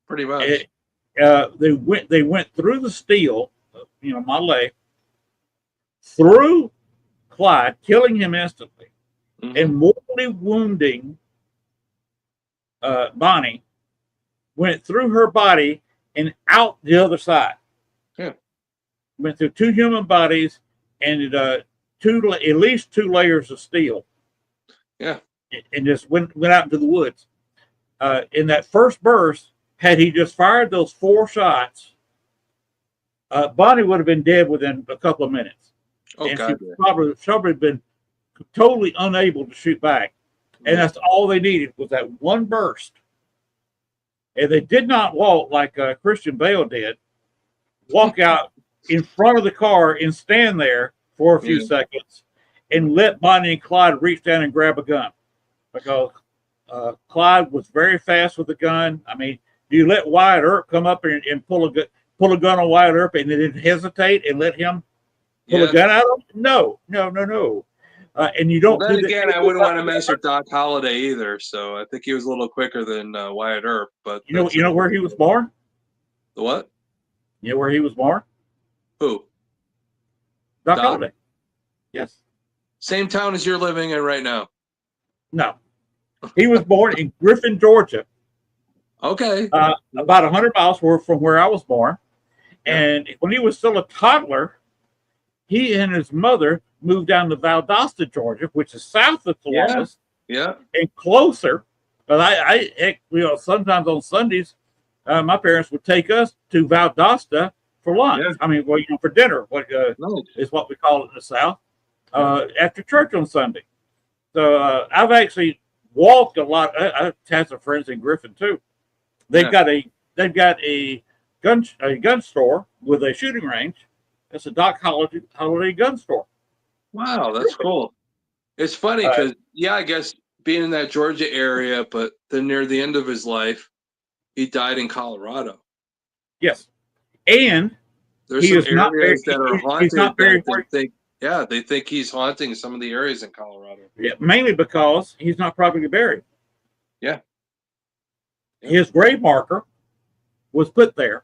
Pretty much. They went through the steel, Model A, through Clyde, killing him instantly, and mortally wounding Bonnie. Went through her body and out the other side. Yeah. Went through 2 human bodies and at least 2 layers of steel. Yeah. And just went out into the woods. In that first burst, had he just fired those 4 shots, Bonnie would have been dead within a couple of minutes. Oh and God, she probably been totally unable to shoot back. And that's all they needed was that one burst. And they did not walk like Christian Bale did, walk out in front of the car and stand there for a few seconds and let Bonnie and Clyde reach down and grab a gun. Because Clyde was very fast with the gun. I mean, do you let Wyatt Earp come up and pull a gun on Wyatt Earp and then hesitate and let him pull a gun out of him? No. And you don't. Well, then again, I wouldn't want to mess with Doc Holliday either. So I think he was a little quicker than Wyatt Earp. But you know where he was born? The what? You know where he was born? Who? Doc Holliday. Yes. Same town as you're living in right now. No, he was born in Griffin, Georgia. Okay. About 100 miles from where I was born. And when he was still a toddler, he and his mother moved down to Valdosta, Georgia, which is south of Columbus. Yeah. And closer. But sometimes on Sundays, my parents would take us to Valdosta for lunch. Yeah. I mean, for dinner, is what we call it in the South, after church on Sunday. So I've actually walked a lot. I have some friends in Griffin too. They've got a gun store with a shooting range. It's a Doc Holliday gun store. Wow, that's cool. It's funny because I guess being in that Georgia area, but then near the end of his life, he died in Colorado. Yes, and there's some areas that are haunted. They think he's haunting some of the areas in Colorado. Yeah, mainly because he's not properly buried. Yeah. His grave marker was put there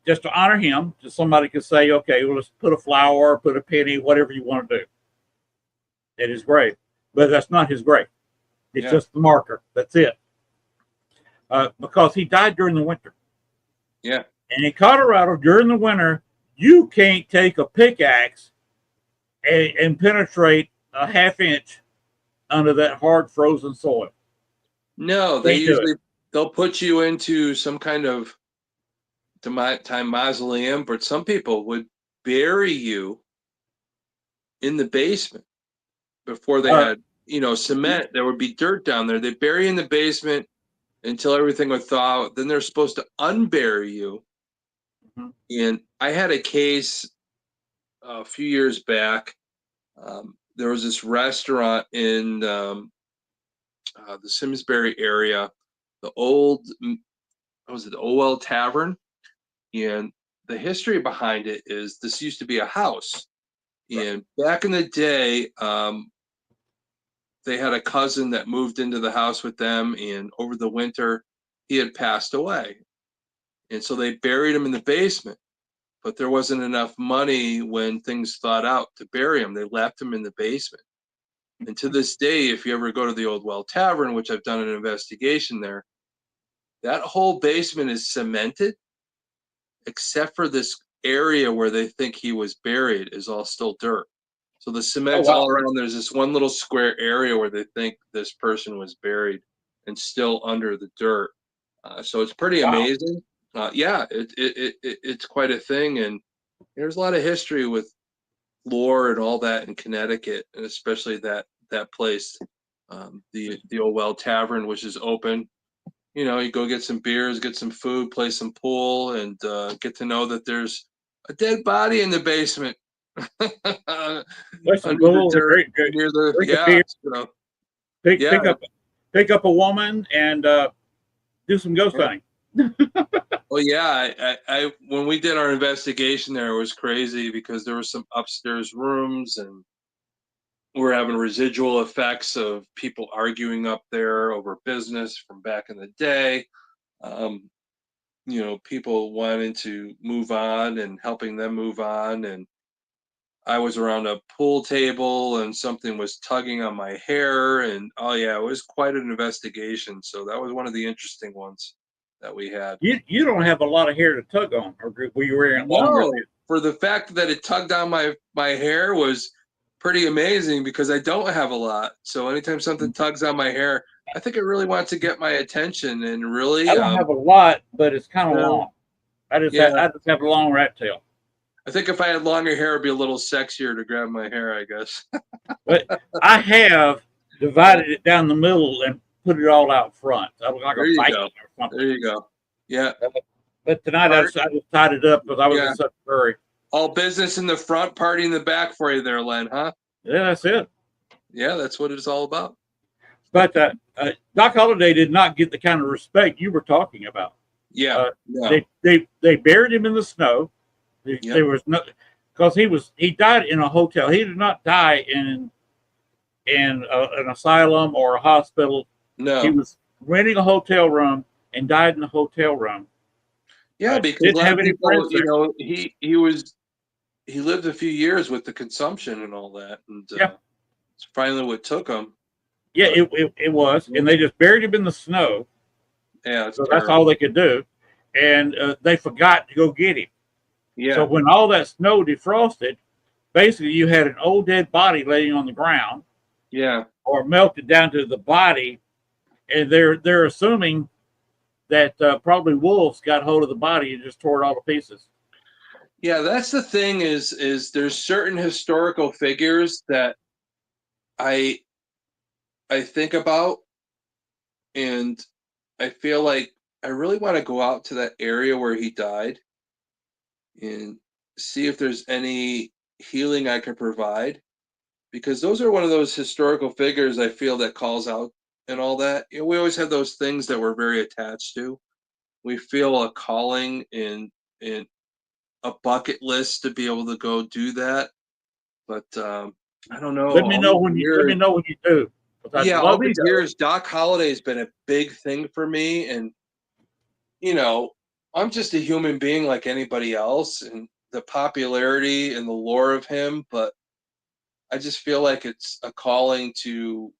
just to honor him. Just somebody could say, okay, well, let's put a flower, put a penny, whatever you want to do at his grave. But that's not his grave. It's just the marker. That's it. Because he died during the winter. Yeah. And in Colorado, during the winter, you can't take a pickaxe and penetrate a half inch under that hard frozen soil. No, they'll put you into some kind of time mausoleum, but some people would bury you in the basement before they had cement. There would be dirt down there. They bury you in the basement until everything would thaw. Then they're supposed to unbury you. And I had a case a few years back. There was this restaurant in the Simsbury area, the old, the OL Tavern. And the history behind it is this used to be a house. And back in the day, they had a cousin that moved into the house with them. And over the winter, he had passed away. And so they buried him in the basement. But there wasn't enough money when things thawed out to bury him. They left him in the basement. And to this day, if you ever go to the Old Well Tavern, which I've done an investigation there, that whole basement is cemented, except for this area where they think he was buried is all still dirt. So the cement's all around. There's this one little square area where they think this person was buried and still under the dirt. So it's pretty amazing. Yeah, it's quite a thing. And there's a lot of history with lore and all that in Connecticut, and especially that place, the Old Well Tavern, which is open. You know, you go get some beers, get some food, play some pool, and get to know that there's a dead body in the basement. Listen, cool. Great. Near the, so, pick up a woman and do some ghost hunting. Well, yeah, I when we did our investigation there, it was crazy because there were some upstairs rooms and we're having residual effects of people arguing up there over business from back in the day. You know, people wanting to move on and helping them move on. And I was around a pool table and something was tugging on my hair. And oh, yeah, it was quite an investigation. So that was one of the interesting ones that we had. You don't have a lot of hair to tug on, or were you wearing it longer? No, for the fact that it tugged on my hair was pretty amazing because I don't have a lot. So anytime something tugs on my hair, I think it really wants to get my attention. And really, I don't have a lot, but it's kind of long. I just have a long rat tail. I think if I had longer hair, it'd be a little sexier to grab my hair, I guess. But I have divided it down the middle and put it all out front. I look like a Viking or something. There you go. Yeah. But tonight I just tied it up because I was in such a hurry. All business in the front, party in the back for you there, Len, huh? Yeah, that's it. Yeah, that's what it's all about. But Doc Holliday did not get the kind of respect you were talking about. Yeah. They buried him in the snow. There was no, because he died in a hotel. He did not die in an asylum or a hospital. No, he was renting a hotel room and died in a hotel room. Yeah, because didn't have any friends. You know, he lived a few years with the consumption and all that, and it's finally what took him. Yeah, it was, and they just buried him in the snow. Yeah, so that's all they could do, and they forgot to go get him. Yeah. So when all that snow defrosted, basically you had an old dead body laying on the ground. Yeah. Or melted down to the body, and they're assuming that probably wolves got hold of the body and just tore it all to pieces. Yeah, that's the thing is there's certain historical figures that I think about, and I feel like I really want to go out to that area where he died and see if there's any healing I can provide, because those are one of those historical figures I feel that calls out and all that. You know, we always have those things that we're very attached to. We feel a calling in a bucket list to be able to go do that. But I don't know. Let me know when you do. Yeah, all these years, Doc Holliday's been a big thing for me, and you know, I'm just a human being like anybody else, and the popularity and the lore of him, but I just feel like it's a calling to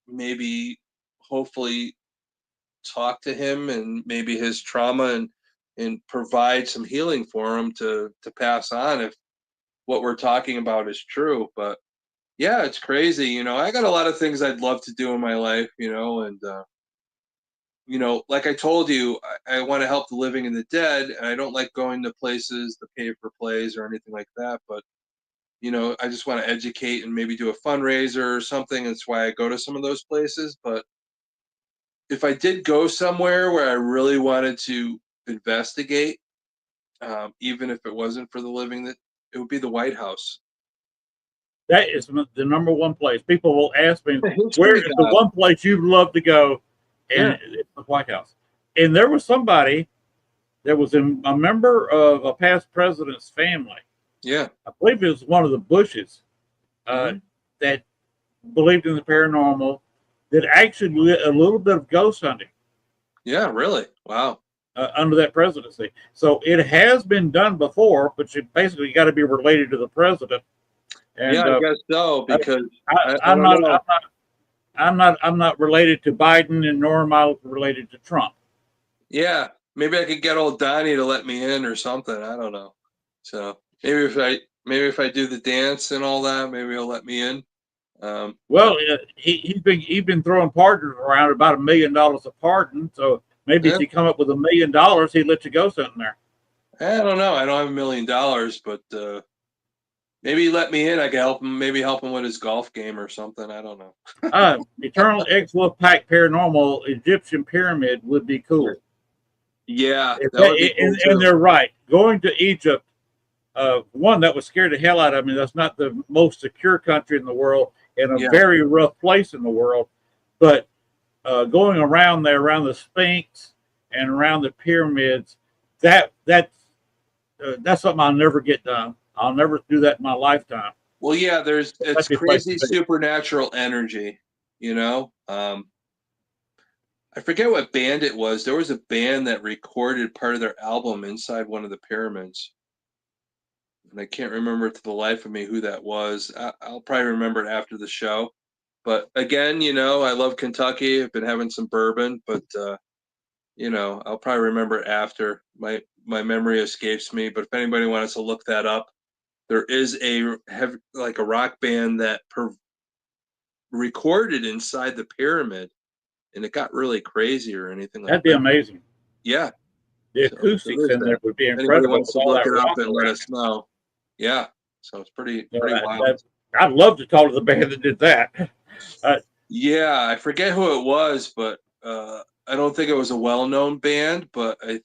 maybe hopefully talk to him and maybe his trauma and provide some healing for him to pass on if what we're talking about is true. But yeah, it's crazy. You know, I got a lot of things I'd love to do in my life, you know, and you know, like I told you, I want to help the living and the dead, and I don't like going to places to pay for plays or anything like that. But, you know, I just want to educate and maybe do a fundraiser or something. That's why I go to some of those places. But if I did go somewhere where I really wanted to investigate, even if it wasn't for the living, that it would be the White House. That is the number one place. People will ask me, where is the one place you'd love to go? And it's the White House. And there was somebody that was a member of a past president's family. Yeah. I believe it was one of the Bushes that believed in the paranormal, that actually did a little bit of ghost hunting. Yeah, really? Wow. under that presidency. So it has been done before, but you basically got to be related to the president. And Yeah, I guess so, because I I'm don't not, know. I'm not related to Biden, and nor am I related to Trump. Yeah, maybe I could get old Donnie to let me in or something. I don't know. So maybe if I do the dance and all that, maybe he'll let me in. Well, he's been throwing pardons around, about $1 million a pardon. So maybe if Yeah, you come up with $1 million, he'd let you go something there. I don't know. I don't have $1 million, but maybe he let me in. I could help him. Maybe help him with his golf game or something. I don't know. Eternal X Wolf Pack Paranormal Egyptian Pyramid would be cool. Yeah, that would be cool And too. they're right. Going to Egypt, one that would scare the hell out of me. That's not the most secure country in the world, and a Yeah. very rough place in the world. But going around there, around the Sphinx and around the pyramids, that's something I'll never get done. I'll never do that in my lifetime. Well, yeah, it's That'd be a place crazy to be. supernatural energy, you know? I forget what band it was. There was a band that recorded part of their album inside one of the pyramids. And I can't remember to the life of me who that was. I'll probably remember it after the show. But again, I love Kentucky. I've been having some bourbon, but I'll probably remember it after. My memory escapes me. But if anybody wants to look that up, there is a rock band that recorded inside the pyramid, and it got really crazy or anything like That'd that. be amazing. Yeah. The So acoustics in there would be anybody incredible. wants to with all look that it up rock and let around us know. Yeah. So it's pretty it. wild. I'd love to talk to the band that did that. Yeah, I forget who it was, but I don't think it was a well-known band, but I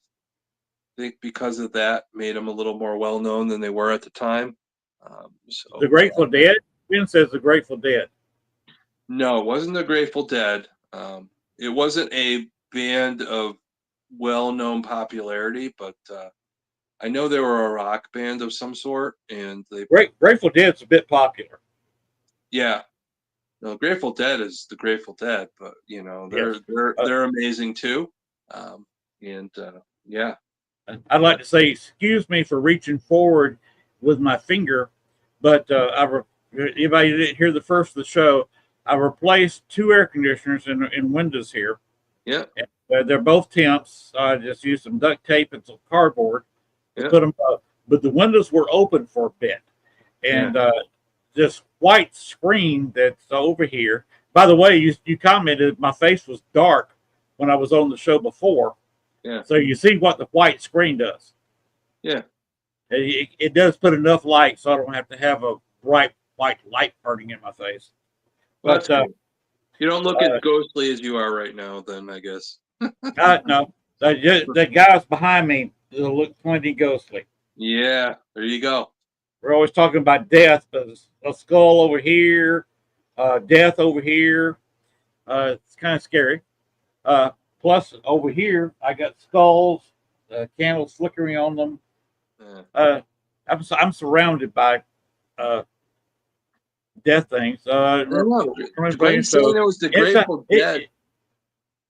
think because of that made them a little more well-known than they were at the time. The Grateful Dead? Ben says the Grateful Dead. No, it wasn't the Grateful Dead. It wasn't a band of well-known popularity, but I know they were a rock band of some sort, and Grateful Dead's a bit popular. Yeah. No, Grateful Dead is the Grateful Dead, but Yes. they're amazing too. Yeah. I'd like to say, excuse me for reaching forward with my finger, but if I didn't hear the first of the show, I replaced 2 air conditioners in windows here. Yeah. They're both temps. I just used some duct tape and some cardboard to Yeah. put them up. But the windows were open for a bit. And this white screen that's over here. By the way, you commented my face was dark when I was on the show before. Yeah. So you see what the white screen does. Yeah. It does put enough light so I don't have to have a bright white light burning in my face. Well, But you don't look as ghostly as you are right now, then I guess. no, the guys behind me look plenty ghostly. Yeah, there you go. We're always talking about death, but a skull over here, death over here. It's kind of scary. Plus, over here, I got skulls, candles flickering on them. Yeah. I'm surrounded by death things. Gwen's saying it was the Grateful Dead.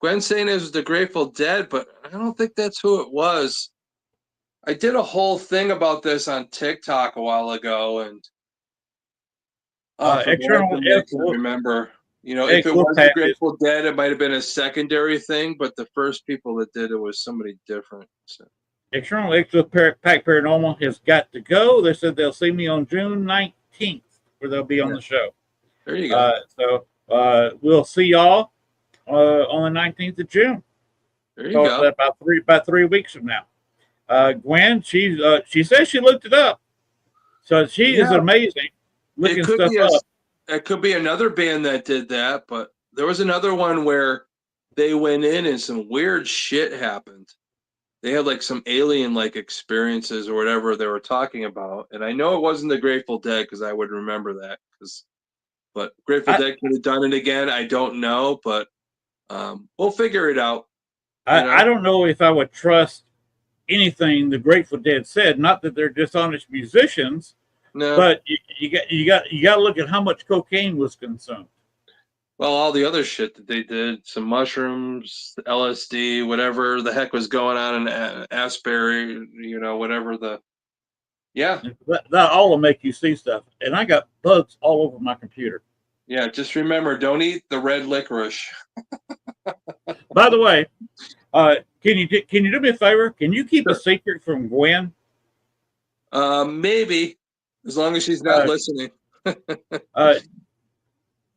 Gwen's saying it was the Grateful Dead, but I don't think that's who it was. I did a whole thing about this on TikTok a while ago, and I can't remember. If it was the Grateful Dead, it might have been a secondary thing, but the first people that did it was somebody different. So. Eternal X Wolf Pack Paranormal has got to go. They said they'll see me on June 19th, where they'll be on the show. There you go. So we'll see y'all on the 19th of June. There you go. About 3 weeks from now. Gwen, she says she looked it up, so she is amazing looking stuff up. It could be another band that did that, but there was another one where they went in and some weird shit happened. They had like some alien like experiences or whatever they were talking about, and I know it wasn't the Grateful Dead because I would remember that. But Grateful Dead could have done it again. I don't know, but we'll figure it out. I don't know if I would trust anything the Grateful Dead said. Not that they're dishonest musicians, no. But you got to look at how much cocaine was consumed. Well, all the other shit that they did, some mushrooms, LSD, whatever the heck was going on in Asbury, whatever yeah. That all will make you see stuff. And I got bugs all over my computer. Yeah, just remember, don't eat the red licorice. By the way, can you do me a favor? Can you keep a secret from Gwen? Maybe, as long as she's not listening.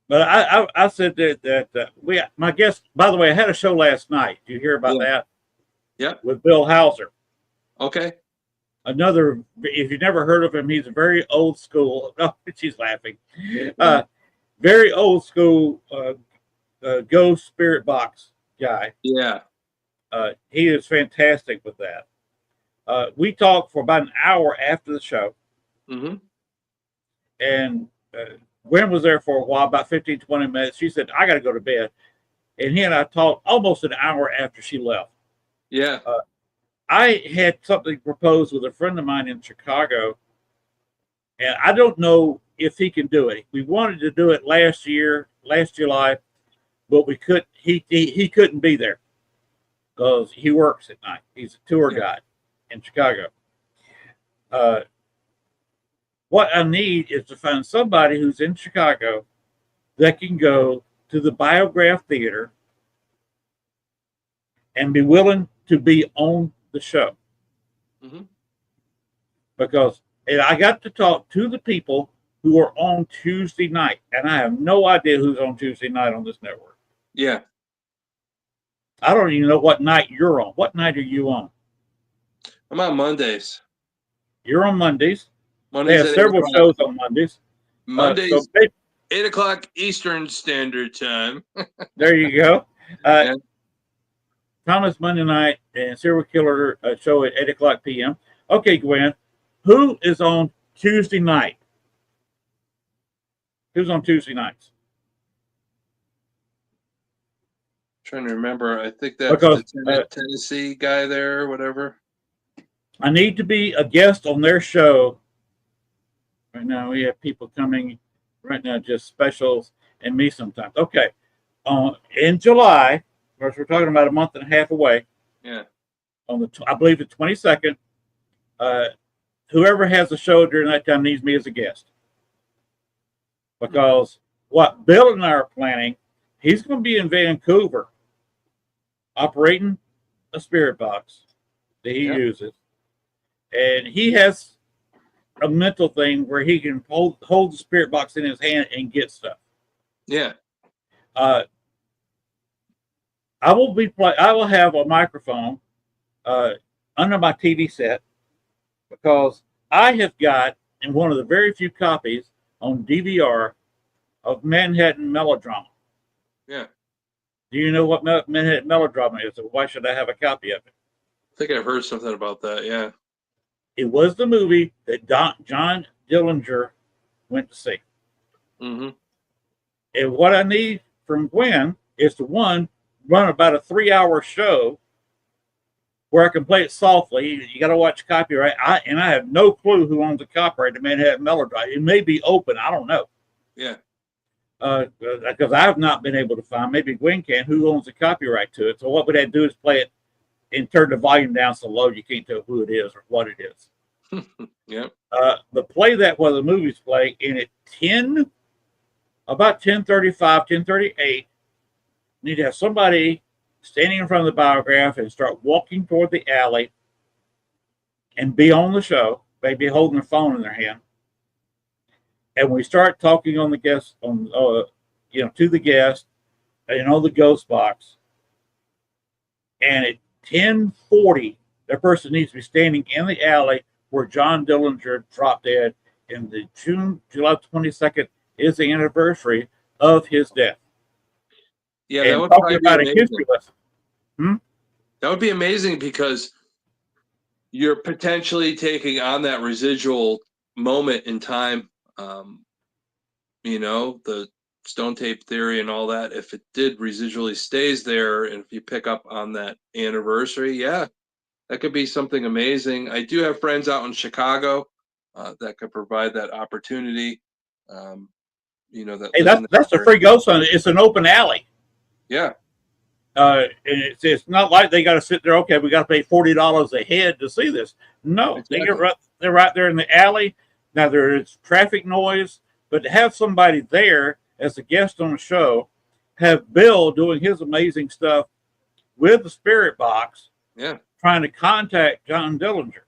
But I said that my guest. By the way, I had a show last night. Did you hear about that? Yeah. With Bill Hauser. Okay. Another. If you've never heard of him, he's a very old school. Oh, she's laughing. Very old school ghost spirit box guy. Yeah. He is fantastic with that. We talked for about an hour after the show. Mm-hmm. And Gwen was there for a while, about 15, 20 minutes. She said, I got to go to bed. And he and I talked almost an hour after she left. Yeah. I had something proposed with a friend of mine in Chicago, and I don't know if he can do it. We wanted to do it last July, but we couldn't. He couldn't be there because he works at night. He's a tour guide in Chicago. What I need is to find somebody who's in Chicago that can go to the Biograph Theater and be willing to be on the show. Mm-hmm. Because I got to talk to the people who are on Tuesday night, and I have no idea who's on Tuesday night on this network. Yeah. I don't even know what night you're on. What night are you on? I'm on Mondays. You're on Mondays. Mondays they have several shows on Mondays. Mondays, 8 o'clock Eastern Standard Time. There you go. Thomas Monday night and Serial Killer show at 8 o'clock p.m. Okay, Gwen, who is on Tuesday night? Who's on Tuesday nights? Trying to remember. I think that's the Tennessee guy there or whatever. I need to be a guest on their show. Right now, we have people coming. Right now, just specials and me sometimes. Okay. In July, of course, we're talking about a month and a half away. Yeah. On I believe the 22nd. Whoever has a show during that time needs me as a guest. Because what Bill and I are planning, he's going to be in Vancouver operating a spirit box that he uses. And he has a mental thing where he can hold the spirit box in his hand and get stuff. Yeah. I will have a microphone under my TV set because I have got in one of the very few copies on DVR of Manhattan Melodrama. Yeah. Do you know what Manhattan Melodrama is? Or why should I have a copy of it? I think I've heard something about that. Yeah. It was the movie that John Dillinger went to see. Mm-hmm. And what I need from Gwen is to run about a 3-hour show where I can play it softly. You got to watch copyright. I have no clue who owns the copyright to Manhattan Melodrama. It may be open. I don't know. Yeah. Because I have not been able to find, maybe Gwen can, who owns the copyright to it. So what we'd have to do is play it and turn the volume down so low you can't tell who it is or what it is. Yeah. But play that while the movies play, and at about 10:35, 10:38, need to have somebody standing in front of the Biograph and start walking toward the alley and be on the show, maybe holding their phone in their hand. And we start talking on the guest, to the guest, and on the ghost box. And at 10:40, that person needs to be standing in the alley where John Dillinger dropped dead. And the July 22nd is the anniversary of his death. Yeah, and that would probably be amazing. That would be amazing because you're potentially taking on that residual moment in time. The stone tape theory and all that. If it did residually stays there, and if you pick up on that anniversary, that could be something amazing. I do have friends out in Chicago that could provide that opportunity. that Hey, live in that's a area. free ghost hunt. It's an open alley. Yeah. And it's not like they got to sit there. Okay, we got to pay $40 a head to see this. No, Exactly. they're right there in the alley. Now there is traffic noise, but to have somebody there as a guest on the show, have Bill doing his amazing stuff with the spirit box, Yeah. trying to contact John Dillinger,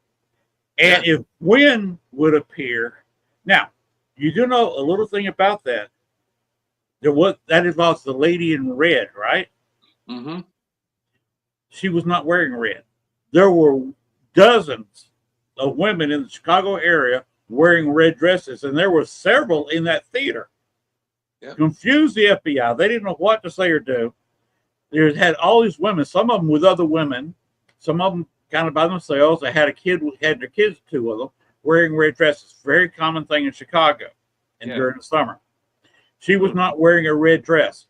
and Yeah. if Gwen would appear, now you do know a little thing about that. That involves the lady in red, right? Mm-hmm. She was not wearing red. There were dozens of women in the Chicago area wearing red dresses, and there were several in that theater. Yeah. Confused the FBI. They didn't know what to say or do. They had all these women, some of them with other women, some of them kind of by themselves. They had had their kids, two of them, wearing red dresses. Very common thing in Chicago and during the summer. She was not wearing a red dress.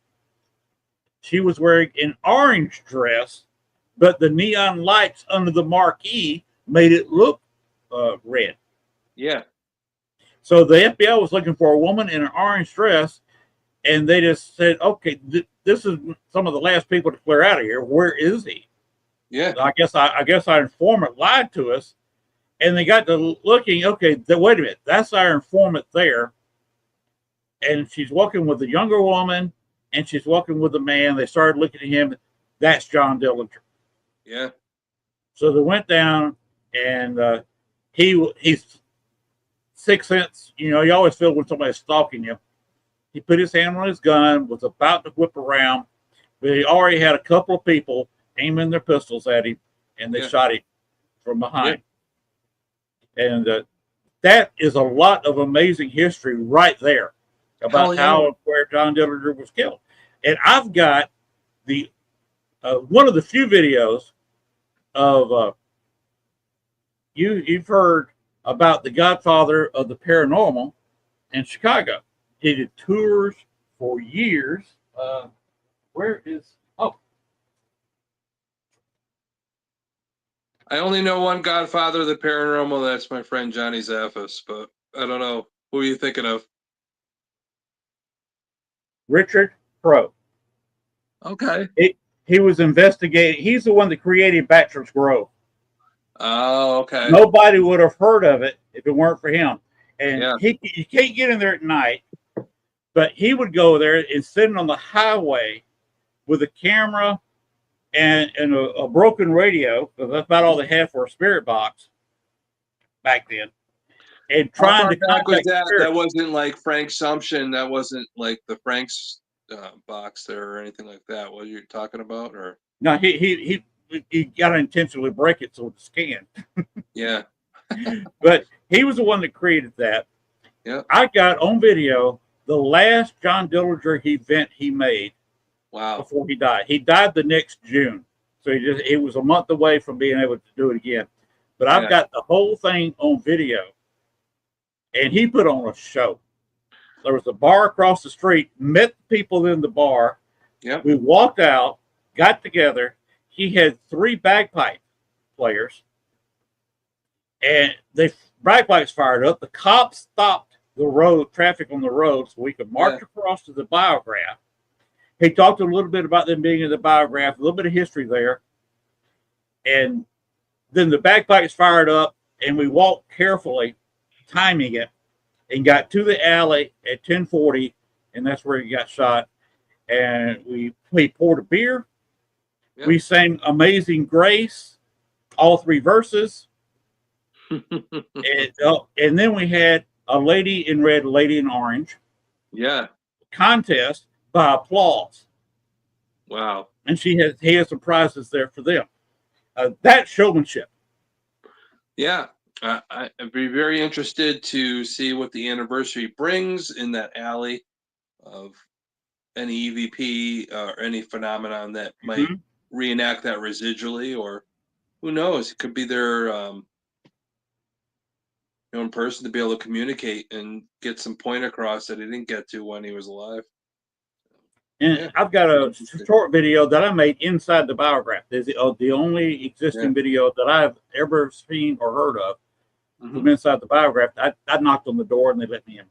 She was wearing an orange dress, but the neon lights under the marquee made it look red. Yeah. So the FBI was looking for a woman in an orange dress, and they just said, "Okay, this is some of the last people to clear out of here. Where is he?" Yeah. So I guess our informant lied to us, and they got to looking. Okay, wait a minute, that's our informant there, and she's walking with a younger woman, and she's walking with a man. They started looking at him. That's John Dillinger. Yeah. So they went down, and he's sixth sense. You always feel when somebody's stalking you. He put his hand on his gun, was about to whip around, but he already had a couple of people aiming their pistols at him, and they shot him from behind. Yeah. And that is a lot of amazing history right there about how and where John Dillinger was killed. And I've got the one of the few videos of you've heard about the godfather of the paranormal in Chicago. He did tours for years. Where is I only know one godfather of the paranormal. That's my friend Johnny Zaffis, but I don't know. Who are you thinking of? Richard Crowe. Okay. He was investigating. He's the one that created Bachelor's Grove. Oh, okay. Nobody would have heard of it if it weren't for him. And you can't get in there at night, but he would go there and sitting on the highway with a camera and a broken radio, because that's about all they had for a spirit box back then. And trying to contact that wasn't like Frank's Sumption. That wasn't like the Frank's box there or anything like that. What you're talking about, or no? He got to intentionally break it so it scanned. Yeah. But he was the one that created that. Yeah. I got on video the last John Dillinger event he made. Wow. Before he died. He died the next June. So he was a month away from being able to do it again. But I've got the whole thing on video. And he put on a show. There was a bar across the street, met people in the bar. Yep. We walked out, got together. He had 3 bagpipe players. And the bagpipes fired up. The cops stopped the traffic on the road, so we could march across to the biograph. He talked a little bit about them being in the biograph, a little bit of history there. And then the bagpipes fired up, and we walked carefully, timing it, and got to the alley at 10:40, and that's where he got shot. And we poured a beer. Yep. We sang Amazing Grace, all 3 verses. And then we had a lady in red, lady in orange. Yeah. Contest by applause. Wow. And he has some prizes there for them. That showmanship. Yeah. I'd be very interested to see what the anniversary brings in that alley of any EVP or any phenomenon that might reenact that residually, or who knows, it could be their in person to be able to communicate and get some point across that he didn't get to when he was alive. And I've got a short video that I made inside the biograph. It's the only existing video that I've ever seen or heard of from inside the biograph. I knocked on the door and they let me in.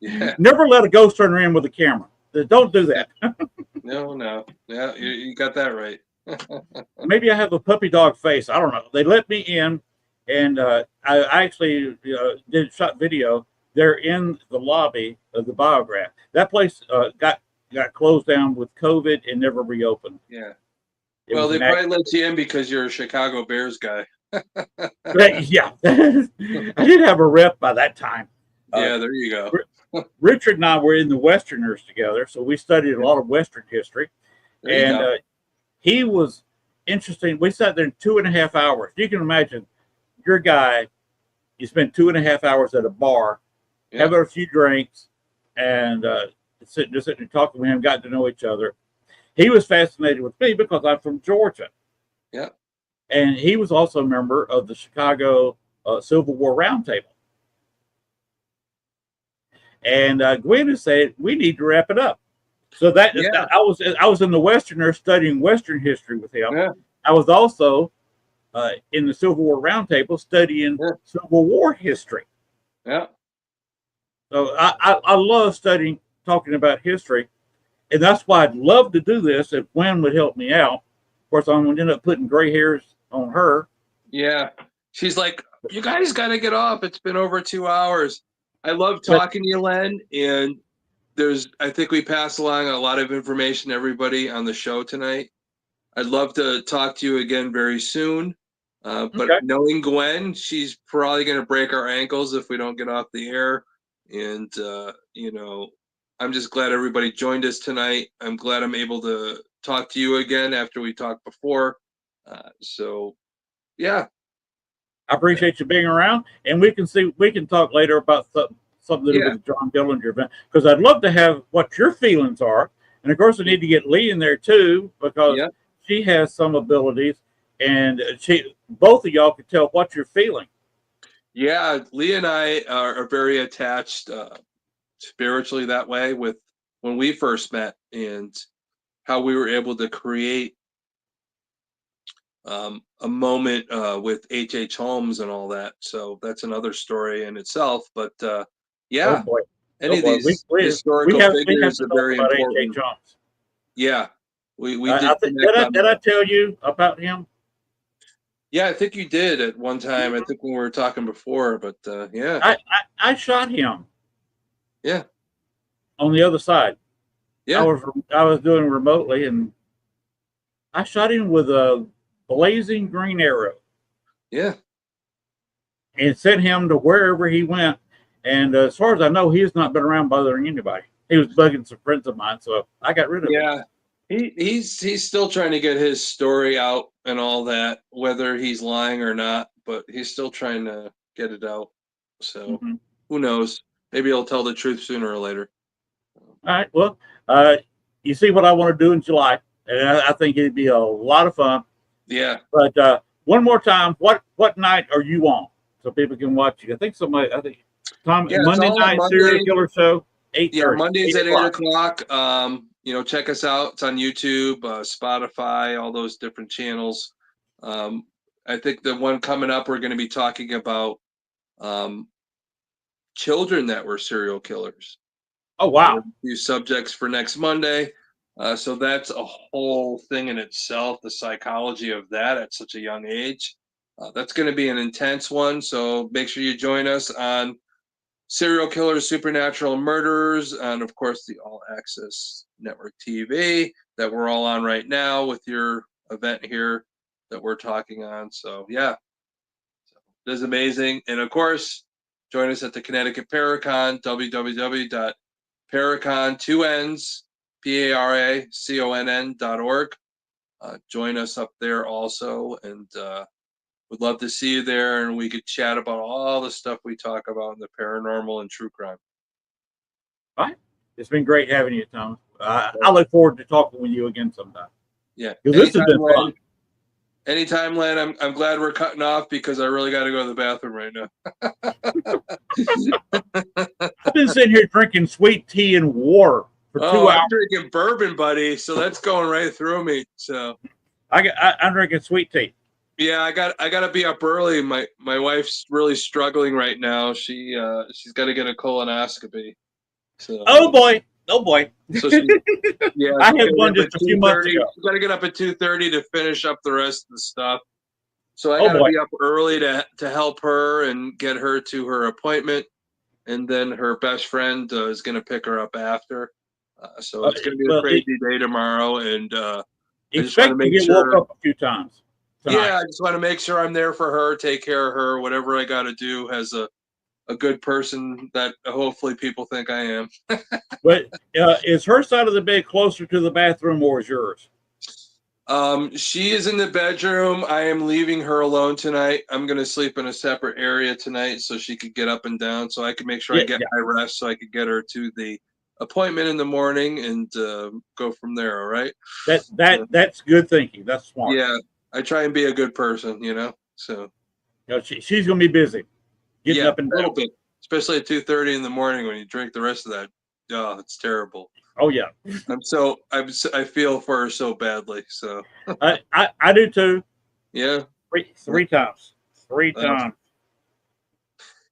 Yeah. Never let a ghost hunter in with a camera. Don't do that. No. Yeah, you got that right. Maybe I have a puppy dog face. I don't know. They let me in, and I actually did shot video. They're in the lobby of the Biograph. That place got closed down with COVID and never reopened. Yeah. It Well, was they an probably let you in because you're a Chicago Bears guy. yeah. I did have a rep by that time. Yeah, there you go. Richard and I were in the Westerners together, so we studied a lot of Western history. There you And go. he was interesting. We sat there 2.5 hours. You can imagine your guy, you spend 2.5 hours at a bar, Yeah. having a few drinks, and sitting and talking with him, got to know each other. He was fascinated with me because I'm from Georgia. Yeah. And he was also a member of the Chicago Civil War Roundtable. And Gwen has said, we need to wrap it up. So Yeah. I was in the Westerner studying Western history with him. Yeah. I was also in the Civil War Roundtable studying Civil War history. Yeah. So I love studying, talking about history. And that's why I'd love to do this if Gwen would help me out. Of course, I'm going to end up putting gray hairs on her. Yeah. She's like, you guys got to get off. It's been over 2 hours. I love talking to you, Len. And I think we passed along a lot of information to everybody on the show tonight. I'd love to talk to you again very soon. But knowing Gwen, she's probably going to break our ankles if we don't get off the air. And, I'm just glad everybody joined us tonight. I'm glad I'm able to talk to you again after we talked before. Yeah. I appreciate you being around, and we can talk later about something to do with the John Dillinger event, because I'd love to have what your feelings are. And of course, I need to get Lee in there too, because she has some abilities, and both of y'all can tell what you're feeling. Yeah, Lee and I are very attached spiritually that way with when we first met and how we were able to create a moment with H.H. Holmes and all that. So that's another story in itself. But Oh boy. Any of these historical figures are very important. Yeah, we did I tell you about him? Yeah, I think you did at one time. I think when we were talking before, but yeah. I shot him. Yeah. On the other side. Yeah. I was doing remotely, and I shot him with a blazing green arrow. Yeah. And sent him to wherever he went. And as far as I know, he has not been around bothering anybody. He was bugging some friends of mine, so I got rid of him. Yeah. He's still trying to get his story out and all that, whether he's lying or not, but he's still trying to get it out. So who knows? Maybe he'll tell the truth sooner or later. All right. Well, you see what I want to do in July, and I think it'd be a lot of fun. Yeah. But one more time, what night are you on so people can watch you? I think Monday night serial killer show, 8:30. Yeah, Mondays at 8 o'clock. Check us out. It's on YouTube, Spotify, all those different channels. I think the one coming up, we're going to be talking about children that were serial killers. Oh, wow. A few subjects for next Monday. So that's a whole thing in itself, the psychology of that at such a young age. That's going to be an intense one. So make sure you join us on Serial Killers, Supernatural Murderers, and of course the All Access Network TV that we're all on right now with your event here that we're talking on. So yeah, it is amazing. And of course, join us at the Connecticut Paracon, www.paracon.org. Join us up there also, and we'd love to see you there, and we could chat about all the stuff we talk about in the paranormal and true crime. All right. It's been great having you, Thomas. I look forward to talking with you again sometime. Yeah. This has been fun. Anytime, Len. I'm glad we're cutting off because I really got to go to the bathroom right now. I've been sitting here drinking sweet tea and water for 2 hours. I'm drinking bourbon, buddy, so that's going right through me. So I'm drinking sweet tea. Yeah, I got to be up early. My wife's really struggling right now. She's got to get a colonoscopy. So, Oh boy. Oh boy. so she, yeah, I had one just a few months ago. Got to get up at 2:30 to finish up the rest of the stuff. So I Oh got to boy. be up early to help her and get her to her appointment, and then her best friend is going to pick her up after. So it's going to be a crazy day tomorrow, and I just want to make sure. Woke up a few times tonight. Yeah, I just want to make sure I'm there for her, take care of her, whatever I got to do as a good person that hopefully people think I am. But is her side of the bed closer to the bathroom or is yours? She is in the bedroom. I am leaving her alone tonight. I'm going to sleep in a separate area tonight so she could get up and down, so I can make sure I get my rest so I could get her to the appointment in the morning and go from there. All right. That's good thinking. That's smart. Yeah. I try and be a good person, so. She's going to be busy getting up and down. A little bit, especially at 2:30 in the morning when you drink the rest of that. Oh, it's terrible. Oh yeah. I feel for her so badly. So I do too. Yeah. Three times. Three times.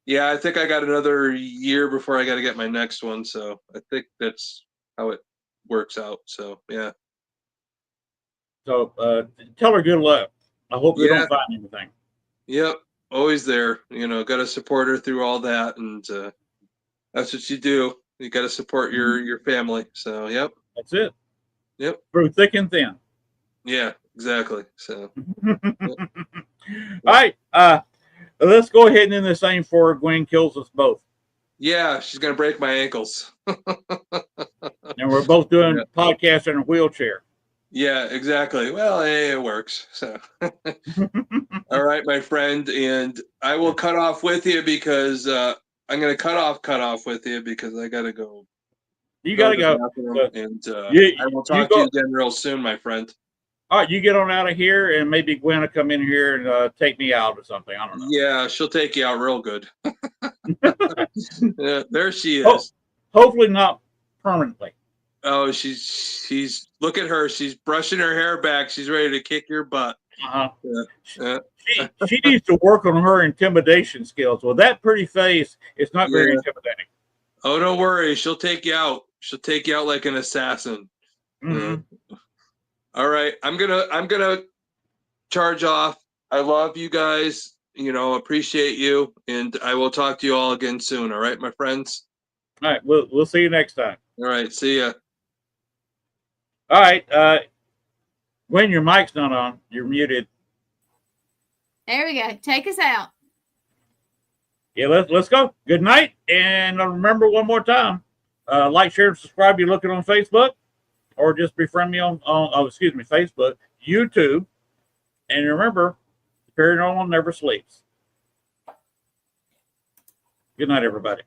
Yeah, I think I got another year before I got to get my next one. So I think that's how it works out. So yeah. So tell her good luck. I hope they don't find anything. Yep. Always there. Got to support her through all that. And that's what you do. You got to support your family. So, yep. That's it. Yep. Through thick and thin. Yeah, exactly. So, All right. Let's go ahead and end this thing before Gwen kills us both. Yeah, she's going to break my ankles. And we're both doing podcasts in a wheelchair. Yeah, exactly. Well, hey, it works. So, all right, my friend. And I will cut off with you because I'm going to cut off with you because I got to go. You got to go. And I will talk to you again real soon, my friend. All right, you get on out of here, and maybe Gwen will come in here and take me out or something. I don't know. Yeah, she'll take you out real good. Yeah, there she is. Hopefully not permanently. Oh, she's look at her. She's brushing her hair back. She's ready to kick your butt. She needs to work on her intimidation skills. Well, that pretty face is not very intimidating. Oh, don't worry. She'll take you out. She'll take you out like an assassin. Mm-hmm. All right. I'm gonna charge off. I love you guys. Appreciate you. And I will talk to you all again soon. All right, my friends? All right. We'll see you next time. All right. See ya. All right. Gwen, your mic's not on. You're muted. There we go. Take us out. Yeah, let's go. Good night. And remember one more time, like, share, and subscribe. You're looking on Facebook, or just befriend me on Facebook, YouTube. And remember, the paranormal never sleeps. Good night, everybody.